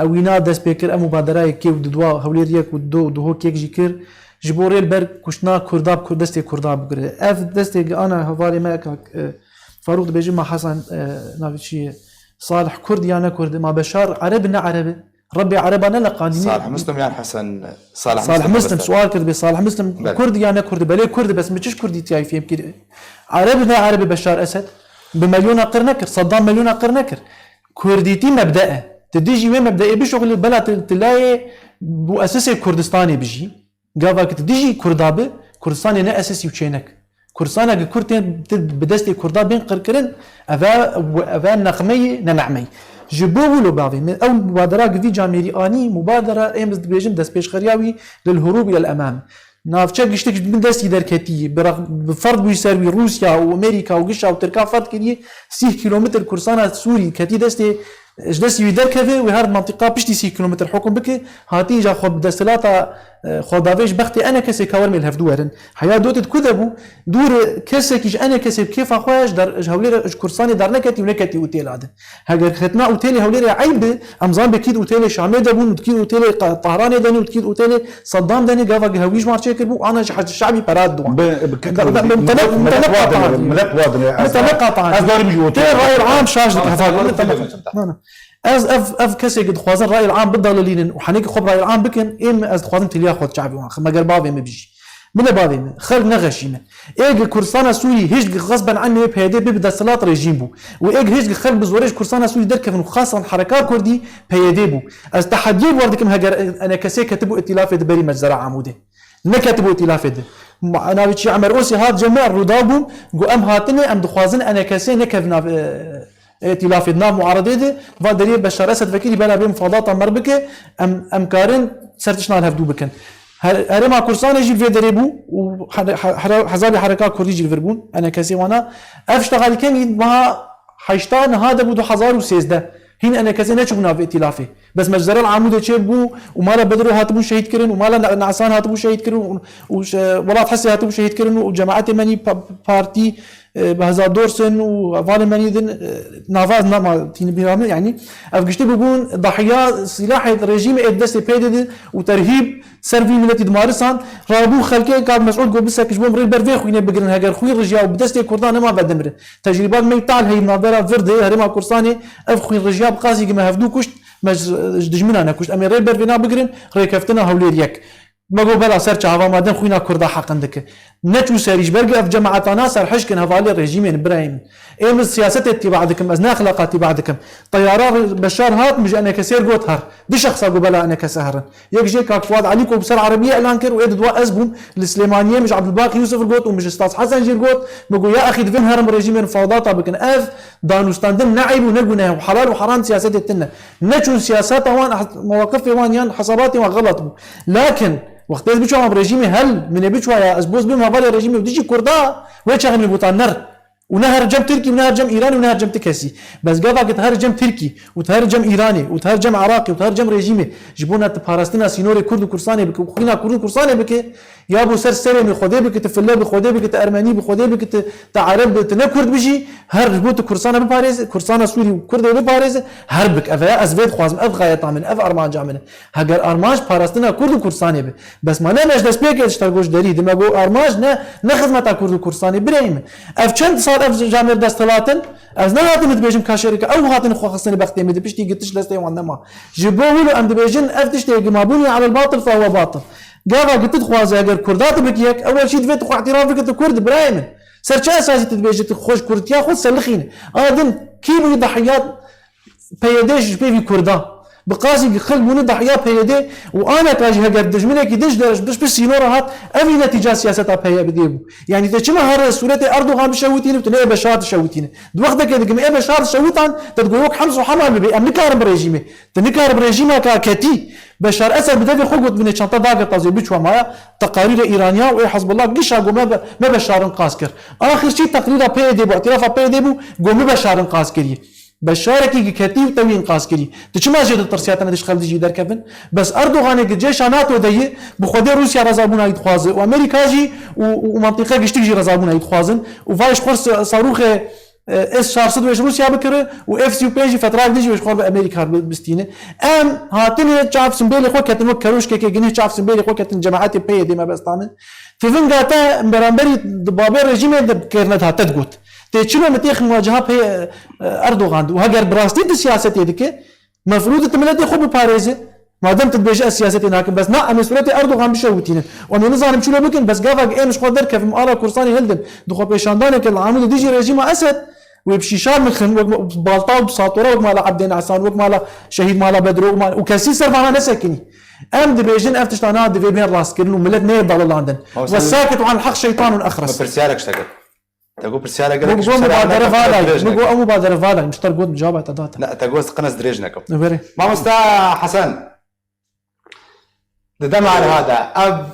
اوينا دسبيكر مبادره كي ودوا هوليريك ودو كيك جيكر جبوريل بر كشنا كرداب كردستي كرداب بقري اف دستي انا هفاري ما فاروق بيجي مع حسن نافشي صالح كرد يانا كرد ما بشار عربنا عربي ربي عربنا لقاني صالح مسلم يا حسن صالح مسلم سؤال كرد صالح مسلم كرد يانا كرد بلي كرد بس مش كردي تاعي فيهم كده عربنا عربي بشار اسد بمليون قرنكر صدام مليون قرنكر كرديتي مبدأ تديجي وين مبدأ بشغل البلد تلاقي مؤسسة كردستاني بيجي قافا تديجي كردابة كردستاني نا أساسي وشينك كردستان كردين بدستي كردا بين قركرن أفا نقمي ننعمي جبوه له بعضي من أول مبادرة في جامعي مبادرة إمز بيجم دست بيش خرياوي للهروب إلى الأمام نافچه گشتك من دستی درکتی بفرض بيساوي روسيا وامريكا وقشا وتركا فرض كدي 6 كيلومتر كورسانا سوري كتي دستي جلسي يدركه وهذه المنطقه بشتي 6 كيلومتر حكم بك هاتي جا خب دستلاتا خدافيش بختي انا كسي كورم الهفدورن حياه دوت كذبوا دور كسكيش انا كسب كيف اخواش در هولير كورساني در نكتي ونكتي اوتيل هذا هاجر ختنا اوتيل هولير عيب امزان بكيد اوتيل شامل دبون وتكيد اوتيل طهران دني وتكيد اوتيل صدام دني قافا هويش مارشي كربو انا الشعبي براد دوان متلقى طبعا الراي العام شاش از كسي قد خوازن الراي العام بالضلالين وحنيك خب راي العام بكن ام از خوازن تليا خود شعبي ما قال بابي ما بيجي من بابي خلق نغشينا ايج كورسانا سوري هيج غصبا عني بهدي ببدا صلاه ريجيم بو وايج هيج خلق بزوريج كورسانا سوري دركف خاصه حركات كردي بهدي بو از تحدي وردكم هاجر انا كسي كتبوا ائتلاف دبري مجزره عموده نكتبوا ائتلاف ده انا بتشي عمر اوسي هاد جماعه رضابهم قو ام هاتني ام دخوازن انا كسي نكفنا ائتلاف النام معارضه فادري بشار اسد فكري بلا بمفاوضات مربكه ام كارن سرتشنا الهفدو بكن هرما كورسان يجي في دريبو وحزاب حركات كردي يجي الفربون انا كسي وانا اشتغل كان ما حيشتان هذا بده 1013 هين انا كسي نشوفنا في ائتلافه بس مجزره العمود تشبو ومالا بدرو هاتبو شهيد كرن ومالا نعسان هاتبو شهيد كرن ولا تحسي هاتبو شهيد كرن وجماعات ماني بارتي بهزار دورسن وفالي مانيدن نافاز نما تين بيرامل يعني افقشتي بيكون ضحيه سلاح الرجيم الدست بيدد وترهيب سرفي ملتي دمارسان رابو خلكي كان مسؤول قبل بس كشبو مريل برفيخ وين بقرن هاجر خوي رجاو بدست كردان ما بدمر تجربات ما يطال هي نظره فرد هرما كورساني اف خوي رجاو بقاسي ما هفدو كشت مج دجمنا انا كشت امير برفينا بقرن ريكفتنا هوليريك ما قو بلا سرچ هوا مادن خوينا كردا حق عندك نتو سريج برقه في جماعتنا سر حشكن هفالي الرجيمين برايم ايم السياسه اتباعكم ازنا اخلاق اتباعكم طيارات بشار هات مش انا كسير قوت هر دي شخص قو بلا انا كسهر يجي كاك فؤاد عليكم بسر عربيه اعلان كر ويد دوا ازبهم السليمانيه مش عبد الباقي يوسف القوت ومش استاذ حسن جير قوت بقول يا اخي دفن هرم الرجيمين فوضات بكن اف دانوستاندن نعيب ونقنا وحلال وحرام سياسه التنه نتو سياسات وان مواقف وان حساباتي وغلط لكن وقت بيجوا عم رجيمي هل من بيجوا يا اسبوس بما بالي رجيمي وديجي كردا ويشغل من بوتان نر ونهر جم تركي ونهر جم ايراني ونهر جم تكسي بس قبل تهر جم تركي وتهر جم ايراني وتهر جم عراقي وتهر جم رجيمي جبونا تبارستنا سينوري كرد كرساني بك وخينا كرد كرساني بك يا ابو سر سري من خدي بك تفلا بخدي بك تارمني بخدي بك تعرب تنكرد بيجي هر جبوت كرسانه بباريس كرسانه سوري وكرد بباريس هربك افا ازفيد خوازم اف غايه من اف ارمان جامنه هاجر ارماج بارستنا كرد كرساني بس ما نمش دس بيك اشتغوش دري دماغو ارماج نه خدمه كرد كرساني بريم اف چند صار اف جامر دستلاتن از نه هاتم دبيجم كاشركه او هاتن خو خصني بختي مد بيشتي قلتش لستي وانما جبوه ام دبيجن اف تشتي مابوني على الباطل فهو باطل قاعد قلت تخوازي اگر كردات بكيك اول شيء دفيت خو اعترافك انت كرد برايم سرچ اساسي تدبيج تخوش كرد يا خو سلخين ادن كيلو ضحيات بيدش بيفي كردا بقاسي خلق من ضحيات بيدي وانا كاجي هاجر دجمنه كي دج درج بس سينورات افي نتيجه سياستها بيا بديبو يعني تشما هر سورته اردوغان بشوتين وتلاقي بشار شوتين دوخدك كدغم اي بشار شوتان تدغوك حمص وحمام بامريكا بريجيمي تنكار بريجيمه كاتي بشار اسد بدفي خقوت من الشنطه داقه طازي بيشوا ما تقارير ايرانيه واي حزب الله قشا ما بشار قاسكر اخر شيء تقرير بيدي باعتراف بيدي قوم بشار قاسكري بشاركي كتي وتوين قاسكري تشما جد الترسيات انا دش خلدي در كفن بس اردوغان جيش ناتو دي بخدي روسيا رزابونا يتخوازه وامريكا جي ومنطقه قشتي جي رزابونا يتخوازن وفايش قرص صاروخ اس 400 روسيا بكره واف سي بيجي فتره ديجي وش خرب امريكا بستينه ام هاتني تشاف سمبيلي خو كتن كروش كي جنيه تشاف سمبيلي خو كتن جماعات بي دي ما بستعمل في فنغاتا برامبري بابا ريجيم كيرنت هاتدغوت تيشنو متيخ مواجهه في اردوغان وهاجر براستي السياسه ديك مفروض تملتي خو بباريس ما دام تبيج السياسه هناك بس نا مسؤوليه اردوغان بشوتين وانا نظام شنو ممكن بس قافق ايه مش قادر كيف مقاله كورساني هلدن دخو بيشاندانك العامل ديجي ريجيم اسد وبشيشان مخن وبالطاو بساطوره وك مالا عبدين عسان وك مالا شهيد مالا بدر وكاسي سرفانا نسكني ام دبيجن افتشتانا دبي بين راس كرن وملت نير ضل لندن والساكت وعن الحق شيطان اخرس برسيالك اشتغل تقول برسيالك نقول مبادرة فالاي نقول مبادرة فالاي مش ترقود مجابة داتا لا تقول قنص دريجنكم نبري ما مستا حسن دم على هذا اب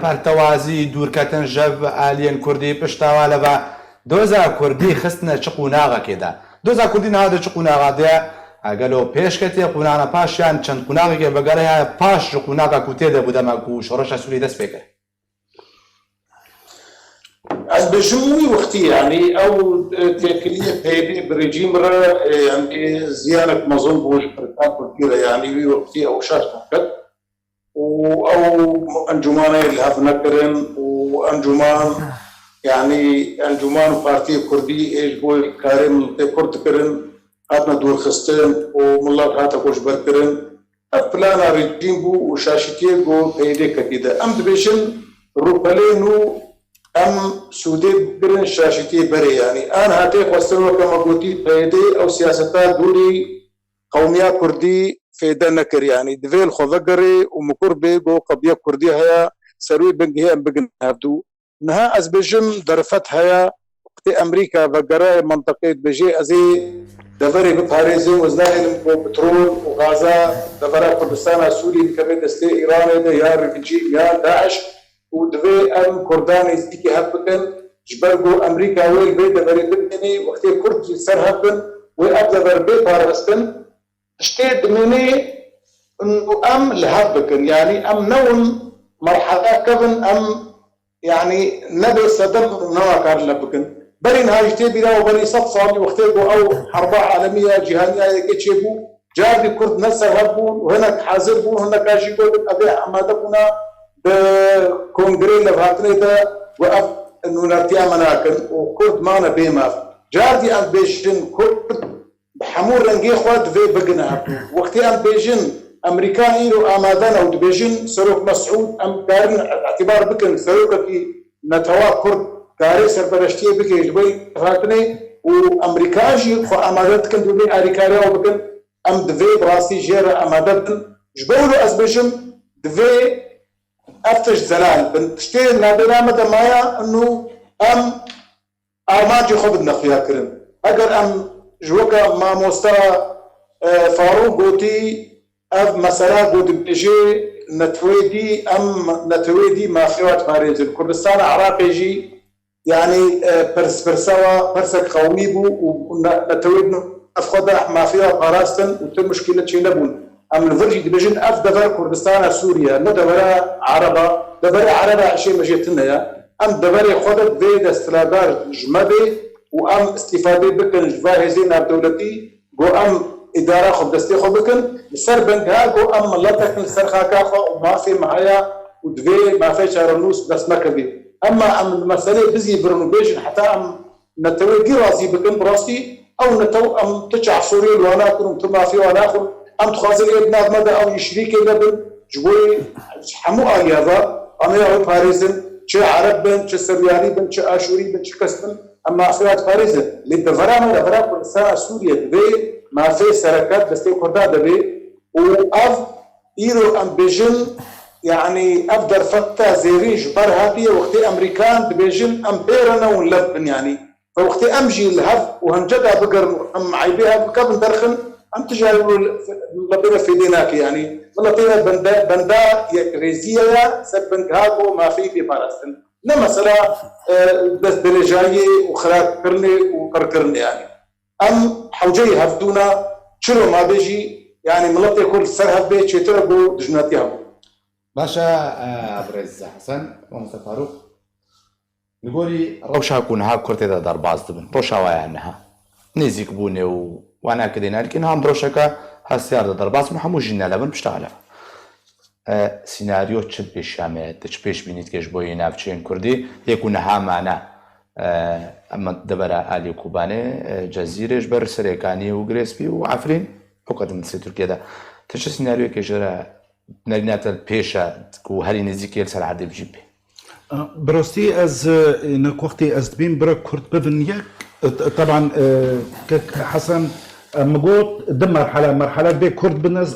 بالتوازي دور كاتن جب الين كردي بشتا ولا با دوزا كردي خستنا شقوناغا كده دوزا كردي هذا شقوناغا ده قالوا بيش كتي قونانا باشيان چند قوناغا که بگره باش قوناغا کوته ده بودم کو شورش سوري دست فکر از بجموعي وقتي يعني او تاكليه بيدي بريجيم يعني زياره مظن بوش برتاكل كثيره يعني وقتي او شاش مكت او انجمان اللي هذا نكرن وانجمان يعني انجمان بارتي كردي ايش بوي كارم كرد كرن هاتنا دور خستن وملاك هاتا كوش بركرن بلانا ريجيم بو وشاشتيه جو بيدي كتيده ام دبيشن روبالينو ام سودي برن شاشتي بري يعني انا هاتي قصروا كما قلتي بيدي او سياستات دوري قوميه كردي فيدا نكر يعني دفيل خذقري ومكر بيجو قبيه كردي هيا سروي بنجي ام بجن هبدو نها از بجم درفت هيا وقت امريكا وقرا منطقه بجي ازي دفري بباريزي وزناهل بترول وغازا دفرا كردستان سوري كبد استي ايران يا ريفيجي يا داعش ودفي ام كرداني ستيكي هبكن جبرجو امريكا ويل بيت دفري بني وقت كرد سر هبن وابدا بي بارستن اشتيت مني انه ام لهبكن يعني ام نون مرحله كفن ام يعني نبي صدم نوا كار لبكن برين هاي تبينا وبري صفصالي وقتيبو او حرب عالميه جهانيه كتشيبو جاري كرد نسر هبون وهناك حاضر بون هناك اجي يقول ابي عمادكنا بكونغري لفاتني ده وقف انه نرتيا مناكن وكرد معنا بيما جاردي ام بيجن كرد بحمور رنجي خوات في بقنا وقتي ام بيجن امريكاني وامادان او بيجن سروك مسعود ام كارن اعتبار بكن سروك كي نتوا كرد كاري سربرشتي بكي جبي فاتني وامريكاجي خو امادات كن دبي اريكاريا وبكن ام دفي براسي جير امادات جبولو ازبيجم دفي افتش زلال بنتشتي نادنا مدى مايا انه ام ارماجي خبد نخيا كرن اگر ام جوكا ما مستوى فاروق قوتي اف مسألة قد بيجي نتويدي ام نتويدي ما خيوات ماريز الكردستان عراقي جي يعني برسوا برسك قومي بو ونتويدنا افخذ ما فيها قراستن وتم مشكلة شي لبون ام الفرجي دبجن اف دفر كردستان سوريا لا دفر عربة دفر عربة شيء مجيتنا يا ام دفر خذت بيد استرادار جمدي وام استفاده بكن جواهزين دولتي جو ام اداره خد دستي خد بكن سر بنكها جو ام لا تكن سر خاكا وما في معايا ودفي ما في شارنوس بس ما كبير اما ام المساله بزي برنوبيشن حتى ام نتوي راسي بكن براسي او نتو ام تشع سوري وانا كنت ما في وانا اخذ ام تخازل ابن مدى او يشريك لبن جوي حمو اليافا انا يا باريزن شي عرب بن شي سرياني بن شي اشوري بن شي كسبن اما اخوات باريزن للدفرامه دفرا كردستان سوريا دبي ما في سركات بس كردا دبي واف ايرو ام بيجن يعني افدر فتا زيريج برهاتي وقت امريكان بيجن ام بيرنا ولبن يعني فوقت امجي الهف وهنجدها بقر ام عيبيها بكبن درخن ام تجارب لبنا في ديناك يعني لطينا بندا ريزيا سبن هاكو ما في فلسطين لما سلا بس بلجاي وخلاك كرني وكركرني يعني ام حوجي هفتونا شنو ما بيجي يعني ملطي كل سرهب بيت شتربو دجناتيها باشا برز حسن ومصطفى فاروق نقولي روشها كونها كرتي دار باز دبن روشها وايا انها نيزيك بوني وانا كدينا لكن هم بروشكا هالسيارة دار باز محمود جينا لبن بشتغلها سيناريو تشد بالشامات تشبيش بينيت كيش بوي نافشين كردي يكونها معنا اما دبرا الي كوباني جزيره جبر سريكاني وغريسبي وعفرين فقط من تركيا ده تش سيناريو كيجرا نرينات البيشا وهالي نزيكيل سر عدي بجيبي براستی از نک وقتی از بین برای کرد ببین یک طبعا حسن مقوط دم مرحلة بي كرد بالناس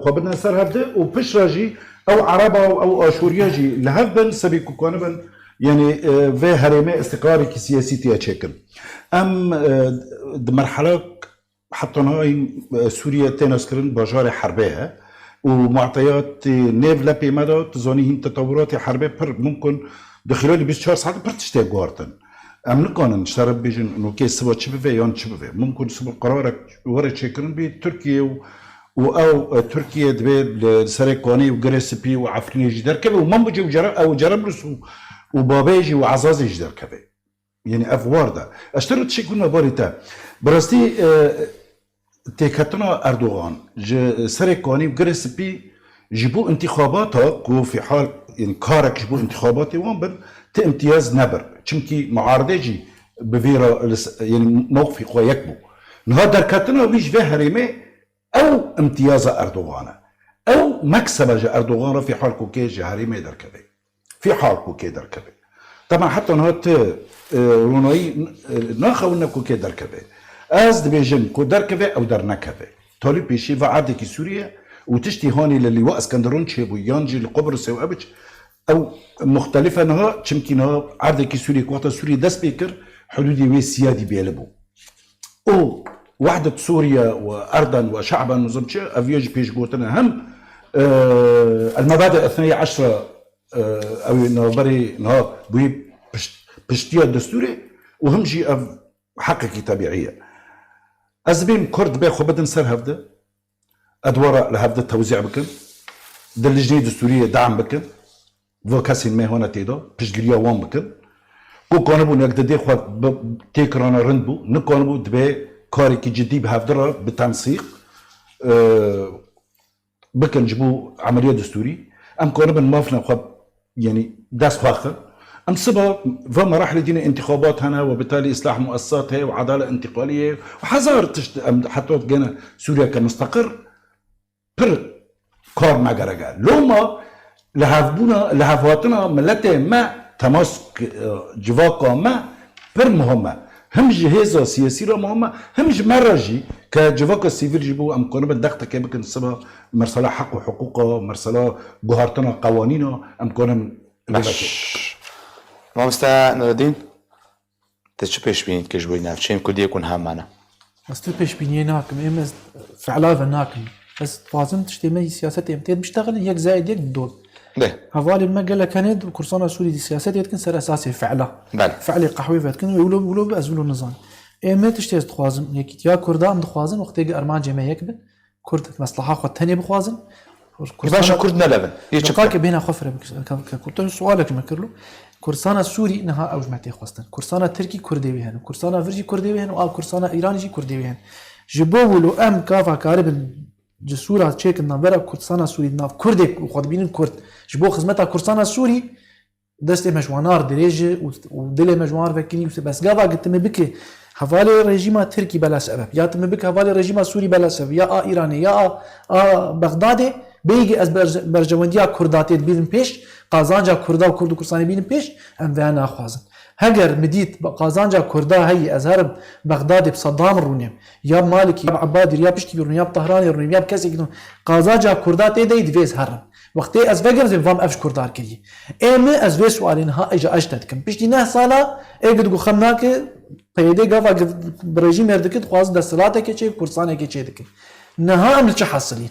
خو بدنا نصير هبدا وبش راجي او عربة او اشوريا جي لهبن سبي كوكونبن يعني في هرماء استقراري كسياسي تشكل ام مرحلة حطنا سوريا تنسكرن بجار حربها ومعطيات نيف لابي مدى تزونيهم تطورات حربية ممكن دخلوا 24 ساعة برتشتي غورتن ام نكون نشترب بيجن انه كيس سبب شبفه يون شبفه ممكن سبب قرارك ورا تشكرن بتركيا او تركيا دبي سريكوني وجريسبي وعفرين جدار كبه ومنبجي او جربلس وبابيجي وعزازي جدار كبه يعني افواردا اشترط شيء كنا باريتا برستي تكتنا اردوغان سريكوني وجريسبي جيبوا انتخاباتك وفي حال يعني كارك جيبوا انتخاباتي وان امتياز نبر چونكي معارضه بفيرا يعني موقفي قوي يكبو نهار كاتنا ويش في هرمه او امتياز اردوغان او مكسب اردوغان في حال كوكي هرمه دركبي في حال كوكي دركبي طبعا حتى نهار روناي ناخذ كوكي دركبي از دبيجن كو دركبي او درنكبي طالب بيشي وعدك سوريا وتشتي هوني للي واسكندرون تشيبو يانجي لقبرص وابج او مختلفه نها چمكي نها عرض سوري كوتا سوري دس بيكر حدودي وي سيادي بيلبو او وحده سوريا وارضا وشعبا نظمتش افيج بيش قوتنا هم المبادئ 12 او نبري نها بوي بشتيه دستوري وهم جي حقيقي طبيعيه ازبيم كرد باخو بدن سر هفده ادوار لهفده توزيع بكن دل الجنيه الدستوريه دعم بكن وكاسين ما هنا تيدا بشجريا وان بكن كو كانبو نقدر خو تكرانا رندبو نكانبو دبي كاري كي جدي بهفدرا بالتنسيق بكن جبو عمليه دستوري ام كانبن مافنا خو يعني داس خاخر ام سبا فمراحل دين انتخابات هنا وبالتالي اصلاح مؤسسات هي وعداله انتقاليه وحذر حتى جينا سوريا كمستقر بر كار ما جرجا لوما لهفواتنا ملته ما تماس جواقا ما بر مهمه هم جهازة سياسية مهمة هم مرجي كجواقا سيفيل جيبو ام قانون الضغط كي بكن سبا مرسله حق وحقوقه مرسله جوهرتنا قوانينه ام قانون مامستا نور الدين تشو پیش بینید که جوی نفچیم کدی يكون هم معنا استو پیش بینی ناکم ام فعلا ناکم بس لازم تشتمي سياسات امتياز بيشتغل هيك زائد هيك بدول ده هفالي ما قال لك كانت كورسانا سوري دي سياسات يتكن سر اساسي فعلا بله فعلي قحوي فاتكن يقولوا بازولو نظام ما تشتيز تخوازم هيك يا كردان دخوازم وقت ارمان جماعه يكبن كرد مصلحه خو ثاني بخوازم كيفاش كردنا لبن يتشقاك بينها خفره كنت سؤالك ما كرلو كورسانا سوري انها او جماعتي خواستن كورسانا تركي كردي بهن كورسانا فرجي كردي بهن او كورسانا ايراني جي كردي بهن جبولو ام كافا كارب جسورة تشيك النبرة كردستان سوري ناف كردك وخاطبين كرد جبو خدمتها كردستان سوري دست مجوانار دريجة ودل مجوانار فكري بس قاعد قلت مبكي حوالي رجيم تركي بلا سبب يا تمبك حوالي رجيم سوري بلا سبب يا ايراني يا بغداد بيجي از برجونديا كردات بين بيش قازانجا كردا وكرد كردستان بين بيش ام وانا خوازن هجر مديت قازانجا كردا هي ازهر بغداد بصدام رونيم يا مالك يا عبادي يا بشتي رونيم يا طهراني رونيم يا كاسي قازانجا كردا تي ديفيز هرم وقتي از فجر زي فام افش كردار كري ام از في سؤالين ها اجا اجتدكم بشتي نه سالا اجد جو خمناك بيدي قفا برجيم يردك خواز دستلاتك كي كردستان كي تشيدك نها ام حصلين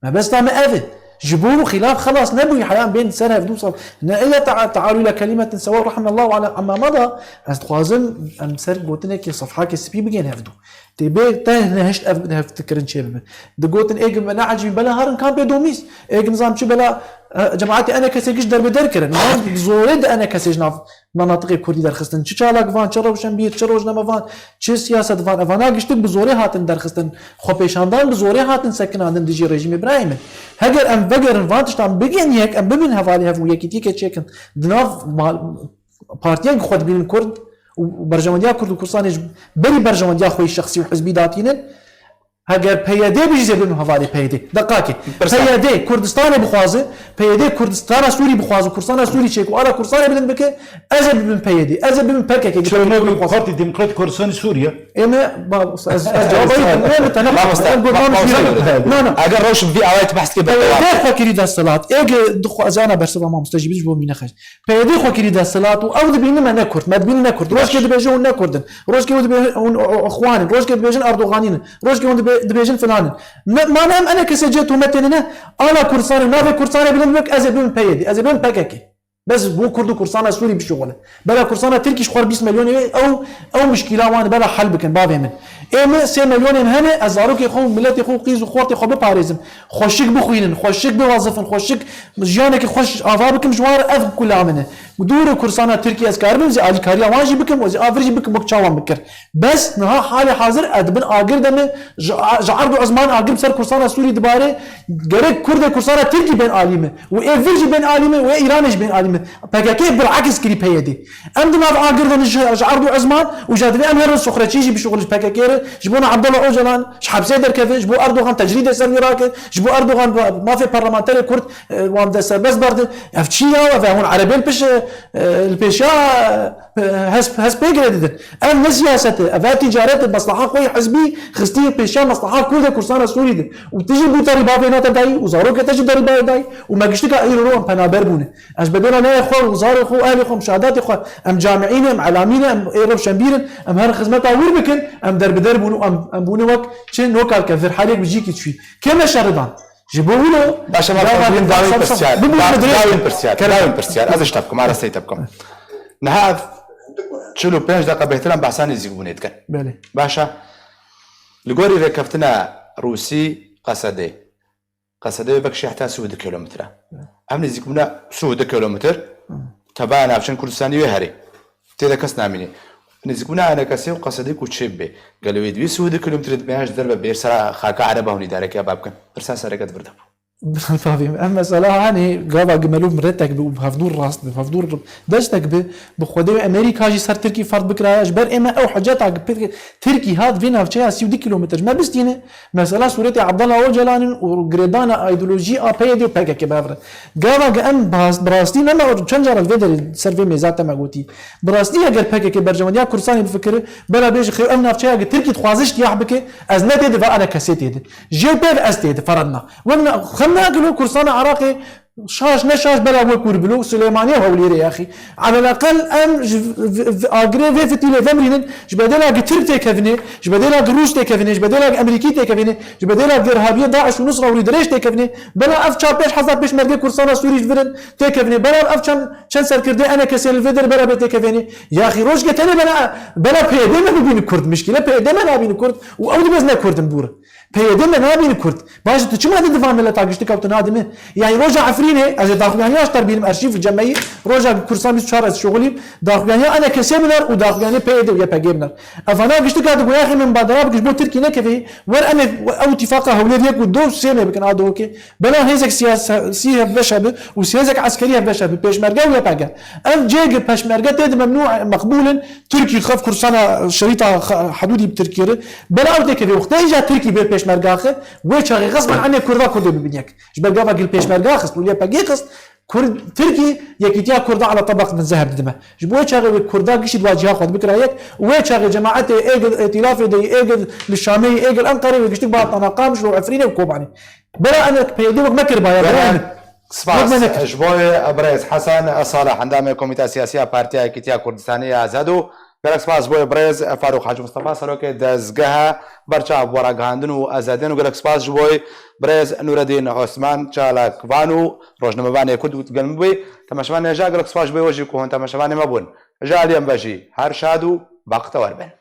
ما بس تام افد جبوله خلاف خلاص نبوي حيان بين سنه بدوصل الا تعالوا الى كلمه سواء رحم الله على اما مضى استخوازن امسر قوتنك صفحه سبي بيجين هفدو تبي تنه هشت افتكرن شيء دقوتن ايج بلا عجب بلا هرن كان بيدوميس ايج نظام شو بلا جماعتي انا كسيج درب دركرن زورد انا كسيج ناف مناطق كردي درخستن چالاك فان چروشن بير چروج نما فان چه سياسه فان افانا گشت بزوري هاتن درخستن خو پیشاندان بزوري هاتن سكناندن دجي رژیم ابراهيم هگر ام وگر فان تشتام بگين يك ام ببين حوالي هفو يكي تيك تشيكن دناف بارتيان خود بين كرد وبرجمنديا كرد وكردستان بري برجمنديا خوي الشخصي وحزبي داتينن هەگەر پەیەدێ بژێ بن هەواڵی پەیەدێ دقاکێ پەیەدێ کوردستانی بخوازێ پەیەدێ کوردستانە سووری بخواز و کورسانە سووری چێک و ئارە کورسانە بلند بکە ئەزە ببن پەیەدێ ئەزە ببن پەرکێکی خۆتی دموکراتی کوردستانی سووریا ئێمە ئەگەر ڕۆشن بی ئاوای بەسکە خۆکیری دەسەڵات ئێگە دخوازانە بەرسەوە مامۆستاژی بش بۆ مینەخەش پەیەدێ خۆکیری دەسەڵات و ئەو دەبینمە نەکورد مەدبین نەکورد ڕۆژکێ دەبێژە و نەکردن ڕۆژکێ خوانن ڕۆژکێ دەبێژن ئەردۆغانینن ڕۆژکێ دەبێژن فلانن مانام ئەنە کەسە جێت ومەتێنە ئالا کورسانە ناوێ کورسانە بلند بک ئەزە ببن پەیەدێ ئەزە ببن پەکەکێ بس بو كردو كورسانا سوري بشغله بلا كورسانا تركي شخور 20 مليون او مشكله وان بلا حل بكن بابي من اما 3 مليون هنا ازاروك يخو ملتي خو قيز وخوتي خو بباريزم خوشك بخوينن خوشك بوظفن خوشك جيانك خوش افابكم جوار اف كل عمله ودور كورسانا تركي اسكار بن زي الكاريا واجي بكم وزي افريج بكم بكچاوان بكر بس نها حال حاضر ادبن اگر دم جعرض عثمان اگر سر كورسانا سوري دباره غير كرد كورسانا تركي بين عالمه وافريج بين عالمه وايرانج بين عالمه كيف بالعكس كري بيدي ام دماغ اقردن جعرض عثمان وجاد بي امير السخرتيجي بشغل باكاكير جبونا عبد الله اوجلان شحاب سيدر كيف جبو اردوغان تجريد سر وراك جبو اردوغان ما في برلمانتري كرد وام دسر بس برد افتشيا وفهون عربين بش البيشا هس بيجرد ام سياسه افا تجاره مصلحه قوي حزبي خستي بيشا مصلحه كل كورسانا سوري وتجي بوتاري بابينا تداي وزاروك تجي دري داي وما قشتك ايرو بنا بربونه اش بدنا لا خو وزاره خو اهل خو مشاهدات خو ام جامعين ام علامين ام ايرب شمبيرن ام هر خدمتها وير بكن ام درب ام بونوك شن نوكال كفر حالك بيجيك تشوي كما شردان جيبوا له باش ما داوين برسيار از اشتبكم على سيتبكم نهاف تشلو 5 دقيقه بهترام بحساني زيغونيت كان بله باشا لغوري ركفتنا روسي قصدي بكشي حتى سود كيلومتر امني زيكمنا سود كيلومتر تبعنا عشان كردستاني وهري تيدا كاس ناميني نزيكمنا انا كاسي وقصدي كوتشيبي قالوا يدوي سود كيلومتر بياش دربه بيرسرا خاكا عربه هوني دارك يا بابكن برساس ركت برده فاهم اما صراحه يعني غابا جمالو مرتك بهفدور راس بهفدور دشتك بخدي امريكا جي صار تركي فرض بكره اجبر اما او حاجات تركي هاد فينا في 10 كيلومتر ما بستينه مثلا سورتي عبد الله اوجلان وغريدانا ايديولوجي ابيدي بكا كبافر غابا ام براستين انا تشنجر الفيدر سيرفي ميزات ما قلتي براستي اگر بكا كبرجمديا كورساني بفكر بلا بيج خير امنا في تركي تخوازش يحبك ازنتي دفع انا كاسيتي جي بي اس تي فرضنا ومن ناقلوا كورسان عراقي شاش نشاش بلا وكور بلو سليمانيه هوليري يا اخي على الاقل ام اغريفي في تيليفون جبدلا قترتي كفني جبدلا روس كفني جبدلا امريكي كفني جبدلا ارهابيه داعش ونصره وريدريش كفني بلا اف تشابيش حسب بيش مرقي كورسان سوري فيرن كفني بلا اف كان سر كردي انا كسل الفيدر بلا بيت كفني يا اخي روش قتني بلا بيدي ما بين كرد مشكله بيدي ما بين كرد واودي بزنا كرد مبور بيدي ما بين كرد باش تشما تدفع من تاقشتي كابتن ادمي يعني رجع عفريني از داخلياني اشتر بينم ارشيف الجمعيه رجع كورسان 24 شغلي داخلياني انا كسبنر وداخلياني بيدي ويا باجيبنر افانا قشتي قاعد يا اخي من بادراب كش بو تركي نكفي ور انا او اتفاق هوليريك ودو سنه بكن ادوكي بلا هيزك سياسيه بشب وسياسه عسكريه بشب بيشمرجا ويا باجا ام جيج بيشمرجا تد ممنوع مقبول تركي خف كورسان شريطه حدودي بتركيا بلا او تكفي وقت اجى تركي بيشمرجا اخر وشغي غصبا عني كردا كرد ببنيك جبل قال بيشمرجا خص ولا باجي خص كرد تركي يكيتيا كرد على طبق من ذهب دمه جبوه شاغي كردا قشي دواجهه خد بكرايك وشاغي جماعته ائتلاف دي ايجل للشامي ايجل انقري وقشتك بعض طنقام شلو عفرينه وكوباني بلا انا بيدوك مكر بايا سپاس جبوه بريز حسن صالح اندام كوميته سياسيه بارتيا ايكيتيا كردستانيه ازادو برك سپاس بوی برز فاروق حاج مصطفى سروک دزگاه برچا ورگاندن و ازادن و گلک سپاس جبوی برز نورالدین عثمان چالاک وانو روزنامه بانی کد گلم بوی تماشاوان جا گلک سپاس بوی وجی کوهن تماشاوان مبون جالیم بجی هر شادو وقت وربن